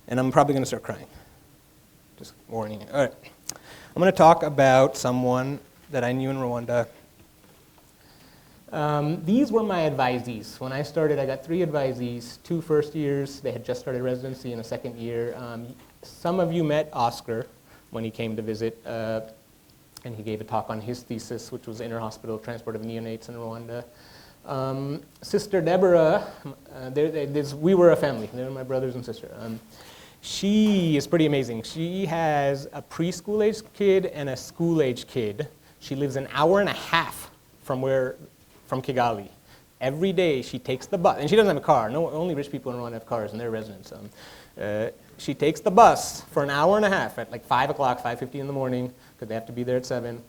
S3: And I'm probably going to start crying. Just warning you. All right. I'm going to talk about someone that I knew in Rwanda. These were my advisees. When I started, I got 3 advisees, 2 first years. They had just started residency in a second year. Some of you met Oscar when he came to visit, and he gave a talk on his thesis, which was inter-hospital transport of neonates in Rwanda. Sister Deborah, we were a family. They were my brothers and sister. She is pretty amazing. She has a preschool-aged kid and a school-aged kid. She lives an hour and a half from Kigali. Every day she takes the bus, and she doesn't have a car. No, only rich people in Rwanda have cars, and they're residents. She takes the bus for an hour and a half at like 5 o'clock, 5:50 in the morning, because they have to be there at 7.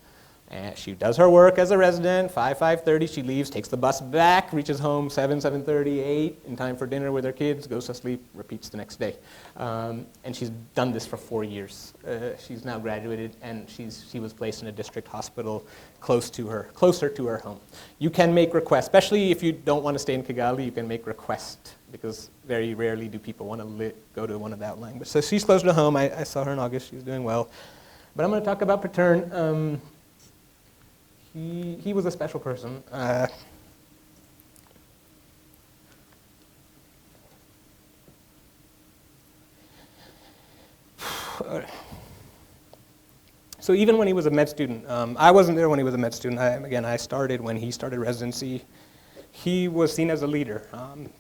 S3: And she does her work as a resident, 5:30, she leaves, takes the bus back, reaches home 7:30, 8, in time for dinner with her kids, goes to sleep, repeats the next day. And she's done this for 4 years. She's now graduated, and she was placed in a district hospital closer to her home. You can make requests, especially if you don't want to stay in Kigali, you can make requests, because very rarely do people want to go to one of the outlying. But so she's closer to home. I saw her in August. She's doing well. But I'm going to talk about Patern. He was a special person. So even when he was a med student, I wasn't there when he was a med student. I started when he started residency. He was seen as a leader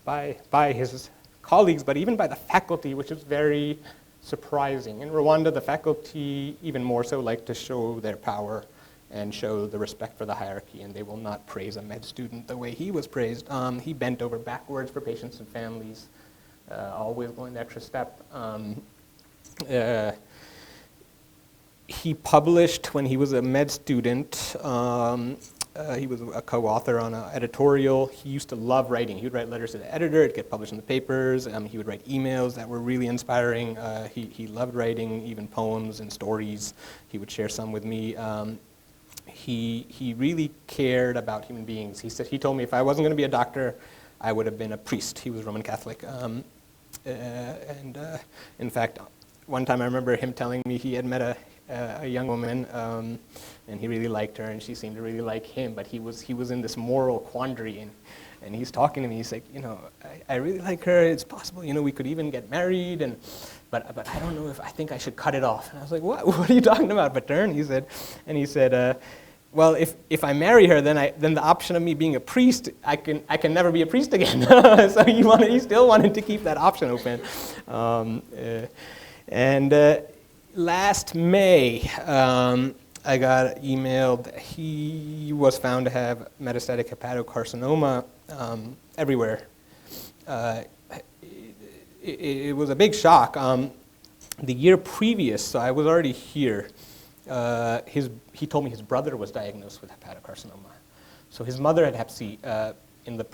S3: by his colleagues, but even by the faculty, which is very surprising. In Rwanda, the faculty even more so like to show their power and show the respect for the hierarchy, and they will not praise a med student the way he was praised. He bent over backwards for patients and families, always going the extra step. He published when he was a med student. He was a co-author on an editorial. He used to love writing. He would write letters to the editor. It'd get published in the papers. He would write emails that were really inspiring. He loved writing, even poems and stories. He would share some with me. He really cared about human beings. He told me if I wasn't going to be a doctor, I would have been a priest. He was Roman Catholic. In fact, one time I remember him telling me he had met a young woman, and he really liked her, and she seemed to really like him, but he was in this moral quandary, and he's talking to me. He's like, I really like her. It's possible, we could even get married, but I don't know I think I should cut it off. And I was like, what are you talking about, Patern? He said, well, if I marry her, then the option of me being a priest, I can never be a priest again. So he still wanted to keep that option open. Last May, I got emailed. He was found to have metastatic hepatocarcinoma everywhere. It was a big shock. The year previous, so I was already here, he told me his brother was diagnosed with hepatocarcinoma. So his mother had Hep C in the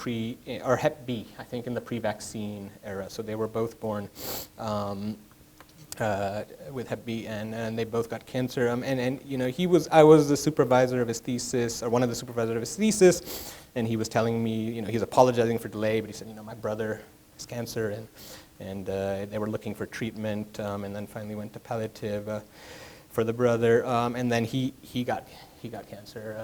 S3: or Hep B, I think, in the pre-vaccine era. So they were both born with Hep B, and they both got cancer. I was the supervisor of his thesis, or one of the supervisors of his thesis, and he was telling me, he's apologizing for delay, but he said, my brother has cancer, and they were looking for treatment, and then finally went to palliative for the brother, and then he got cancer,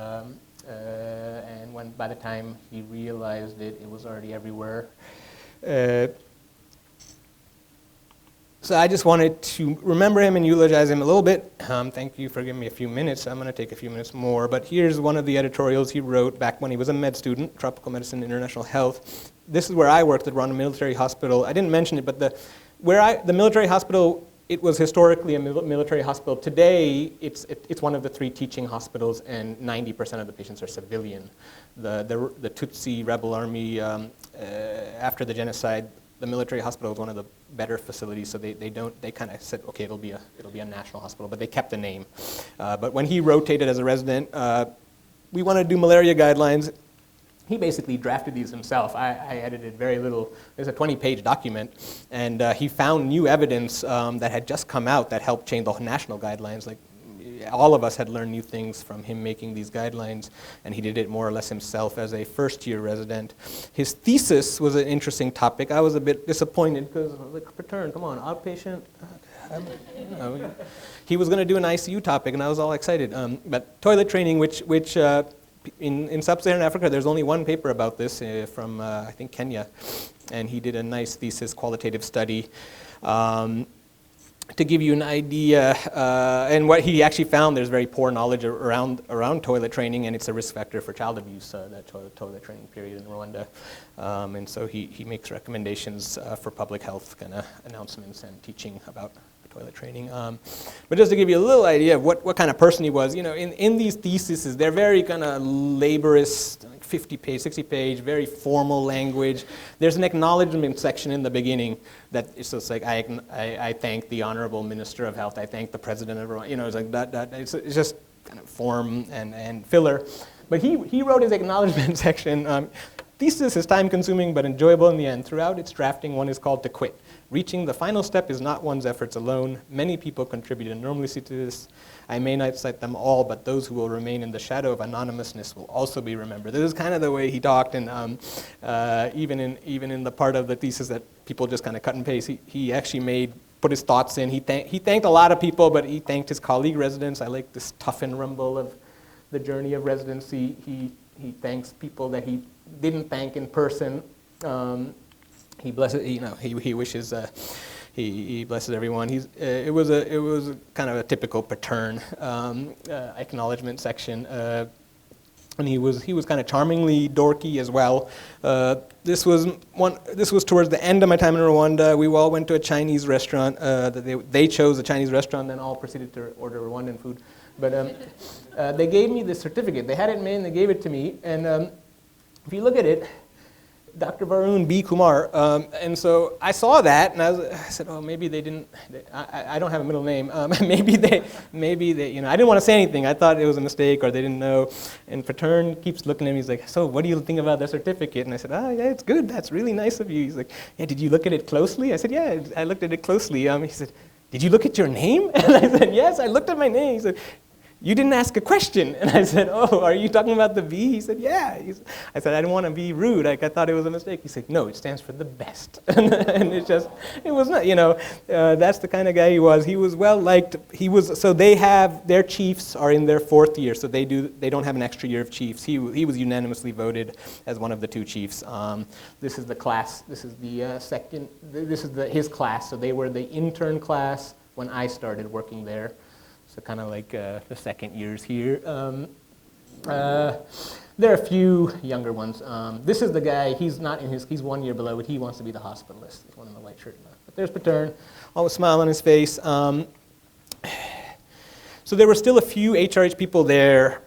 S3: and by the time he realized it was already everywhere. So I just wanted to remember him and eulogize him a little bit. Thank you for giving me a few minutes. I'm going to take a few minutes more. But here's one of the editorials he wrote back when he was a med student, Tropical Medicine, International Health. This is where I worked at Rwanda Military Hospital. I didn't mention it, but the military hospital, it was historically a military hospital. Today, it's one of the 3 teaching hospitals, and 90% of the patients are civilian. The Tutsi rebel army, after the genocide, the military hospital is one of the better facilities, so they kind of said, okay, it'll be a national hospital, but they kept the name. But when he rotated as a resident, we want to do malaria guidelines. He basically drafted these himself. I edited very little. There's a 20-page document, and he found new evidence that had just come out that helped change the national guidelines. Like, all of us had learned new things from him making these guidelines, and he did it more or less himself as a first-year resident. His thesis was an interesting topic. I was a bit disappointed because, like, Patern, come on, outpatient. He was going to do an ICU topic, and I was all excited. But toilet training, which in sub-Saharan Africa, there's only one paper about this from, I think, Kenya, and he did a nice thesis, qualitative study. To give you an idea, and what he actually found, there's very poor knowledge around toilet training, and it's a risk factor for child abuse, that toilet training period in Rwanda. And so he makes recommendations for public health kind of announcements and teaching about toilet training. But just to give you a little idea of what kind of person he was, in these theses, they're very kind of laborious, like 50-page, 60-page, very formal language. There's an acknowledgement section in the beginning that it's just like, I thank the Honorable Minister of Health, I thank the President of Rwanda, it's like that. It's just kind of form and filler. But he wrote his acknowledgement section. Thesis is time-consuming but enjoyable in the end. Throughout its drafting, one is called to quit. Reaching the final step is not one's efforts alone. Many people contribute enormously to this. I may not cite them all, but those who will remain in the shadow of anonymousness will also be remembered. This is kind of the way he talked, and even in the part of the thesis that people just kind of cut and paste, he actually put his thoughts in. He thanked a lot of people, but he thanked his colleague residents. I like this tough and rumble of the journey of residency. He thanks people that he didn't thank in person. He blesses, he wishes, he blesses everyone. It was kind of a typical Patern acknowledgement section, and he was kind of charmingly dorky as well. This was towards the end of my time in Rwanda. We all went to a Chinese restaurant. They chose a Chinese restaurant, then all proceeded to order Rwandan food. But they gave me this certificate. They had it made and they gave it to me. And if you look at it, Dr. Varun B. Kumar, and so I saw that, and I said, oh, maybe they didn't, I don't have a middle name, maybe they, I didn't want to say anything. I thought it was a mistake, or they didn't know, and Patern keeps looking at me, he's like, so what do you think about the certificate? And I said, oh, yeah, it's good, that's really nice of you. He's like, yeah, did you look at it closely? I said, yeah, I looked at it closely. He said, did you look at your name? And I said, yes, I looked at my name. He said, you didn't ask a question. And I said, oh, are you talking about the V? He said, yeah. I said, I didn't want to be rude. Like, I thought it was a mistake. He said, no, it stands for the best. And it was not, that's the kind of guy he was. He was well liked. So they have, their chiefs are in their 4th year, so they don't have an extra year of chiefs. He was unanimously voted as one of the 2 chiefs. This is the class, this is the second, this is his class. So they were the intern class when I started working there. So kind of like the 2nd years here. There are a few younger ones. This is the guy, he's 1 year below, but he wants to be the hospitalist. He's one in the white shirt. But there's Patern, always smile on his face. So there were still a few HRH people there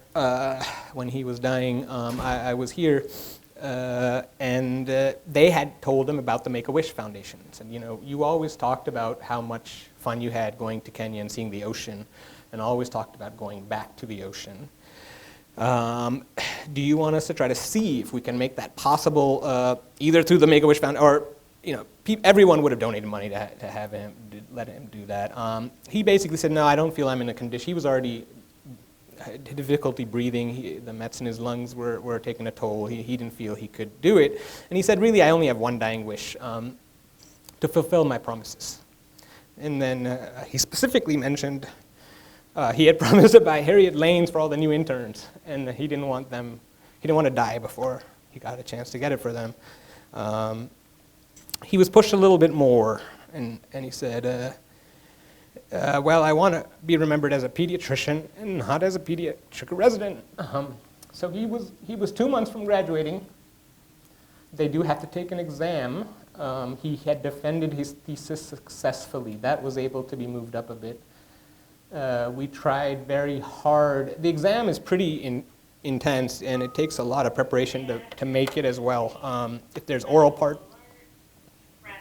S3: when he was dying. I was here, and they had told him about the Make-A-Wish Foundation. And you always talked about how much fun you had going to Kenya and seeing the ocean, and always talked about going back to the ocean. Do you want us to try to see if we can make that possible, either through the Make-A-Wish Foundation, or everyone would have donated money to have him, let him do that. He basically said, no, I don't feel I'm in a condition. He was already had difficulty breathing. The mets in his lungs were taking a toll. He didn't feel he could do it. And he said, really, I only have one dying wish, to fulfill my promises. And then he specifically mentioned he had promised to buy Harriet Lanes for all the new interns, and he didn't want to die before he got a chance to get it for them. He was pushed a little bit more, and he said, well, I want to be remembered as a pediatrician and not as a pediatric resident. So he was 2 months from graduating. They do have to take an exam. He had defended his thesis successfully. That was able to be moved up a bit. We tried very hard. The exam is pretty intense, and it takes a lot of preparation to make it as well. If there's oral part.
S4: Wrap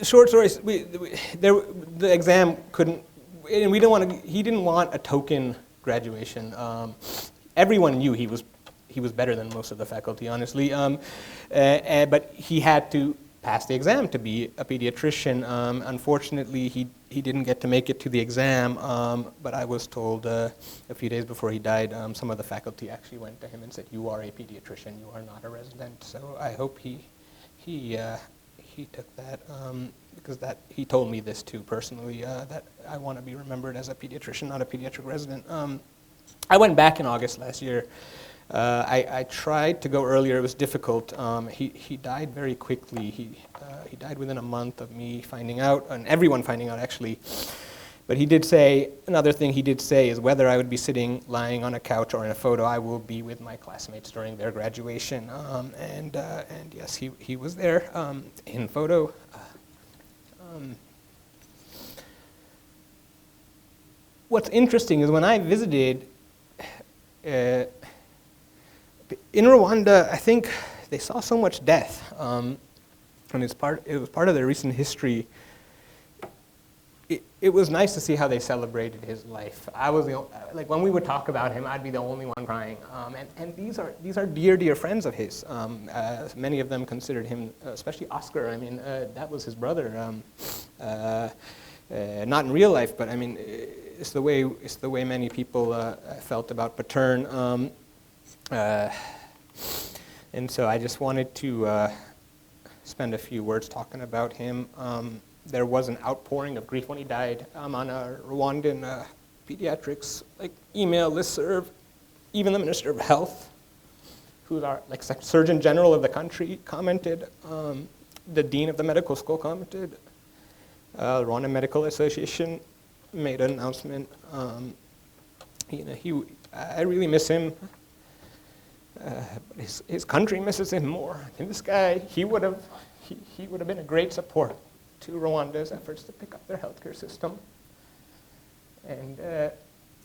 S3: Short stories. The exam couldn't, and we didn't want to. He didn't want a token graduation. Everyone knew he was better than most of the faculty, honestly. But he had to pass the exam to be a pediatrician. Unfortunately, he didn't get to make it to the exam. But I was told a few days before he died, some of the faculty actually went to him and said, "You are a pediatrician. You are not a resident." So I hope he took that, because he told me this too personally, that I want to be remembered as a pediatrician, not a pediatric resident. I went back in August last year. I tried to go earlier. It was difficult. He died very quickly. He died within a month of me finding out, and everyone finding out actually. But he did say, another thing he did say is whether I would be sitting, lying on a couch or in a photo, I will be with my classmates during their graduation. And yes, he was there in photo. What's interesting is when I visited in Rwanda, I think they saw so much death, and it was part of their recent history. It was nice to see how they celebrated his life. I was like when we would talk about him, I'd be the only one crying. And these are dear friends of his. Many of them considered him, especially Oscar. I mean, that was his brother. Not in real life, but I mean, it's the way many people felt about Patern. And so I just wanted to spend a few words talking about him. There was an outpouring of grief when he died. I'm on a Rwandan Pediatrics email listserv. Even the Minister of Health, who's our Surgeon General of the country, commented. The Dean of the medical school commented. Rwanda Medical Association made an announcement. I really miss him. But his country misses him more. And this guy, he would have been a great support to Rwanda's efforts to pick up their healthcare system. And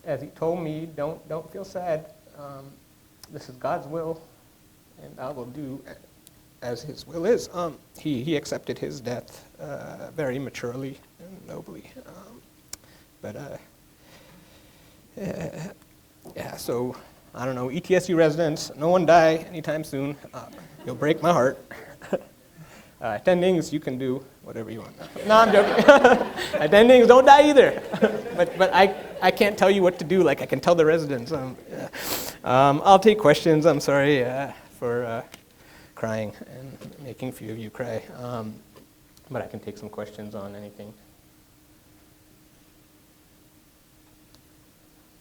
S3: as he told me, don't feel sad. This is God's will, and I will do as His will is. He accepted his death very maturely and nobly. Yeah. So I don't know. ETSU residents, no one die anytime soon. You'll break my heart. Attendings, you can do whatever you want. No, I'm joking. Attendings, don't die either. but I can't tell you what to do like I can tell the residents. I'll take questions. I'm sorry for crying and making a few of you cry. But I can take some questions on anything.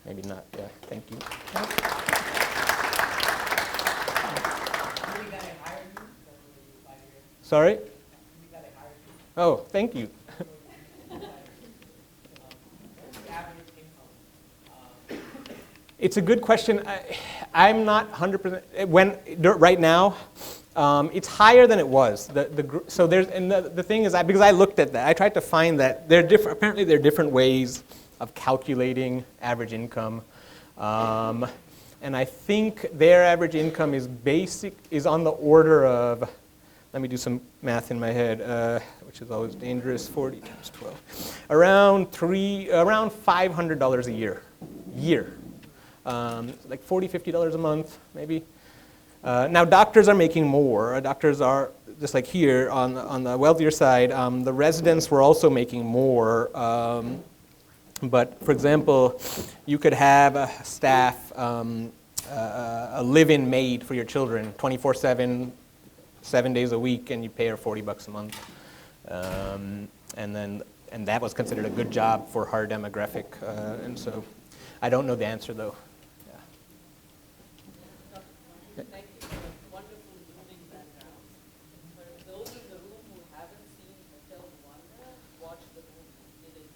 S3: Maybe not. Yeah, thank you. Sorry? Oh, thank you. It's a good question. I'm not 100%. Right now, it's higher than it was. So there's, and the thing is, because I looked at that, I tried to find that apparently there are different ways of calculating average income. And I think their average income is on the order of, let me do some math in my head, which is always dangerous, 40 times 12. Around $500 a year. Like $40, $50 a month, maybe. Now doctors are making more. Doctors are, just like here, on the wealthier side, the residents were also making more. But for example, you could have a staff, a live-in maid for your children, 24/7, 7 days a week, and you pay her $40 a month. And that was considered a good job for our demographic. And so I don't know the answer though.
S1: Thank you for the wonderful zooming background. For those in the room who haven't seen Hotel Rwanda, watch the movie. It is,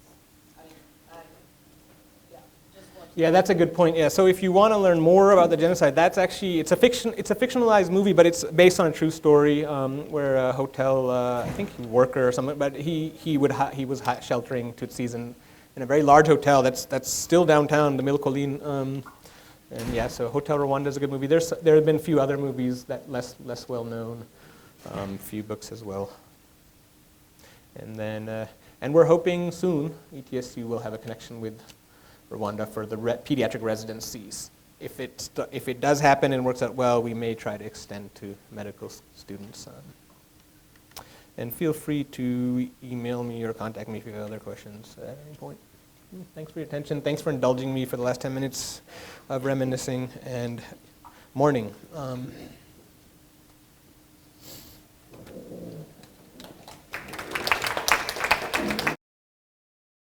S1: just watch.
S3: Yeah, that's a good point. Yeah, so if you want to learn more about the genocide, that's actually, it's a fictionalized movie, but it's based on a true story where a hotel, I think worker or something, but he was sheltering Tutsis in a very large hotel that's still downtown, the Milcolin. And yeah, so Hotel Rwanda is a good movie. There have been a few other movies that less well known. a few books as well. And then, and we're hoping soon ETSU will have a connection with Rwanda for the pediatric residencies. If it does happen and works out well, we may try to extend to medical students. And feel free to email me or contact me if you have other questions at any point. Thanks for your attention. Thanks for indulging me for the last 10 minutes of reminiscing and mourning.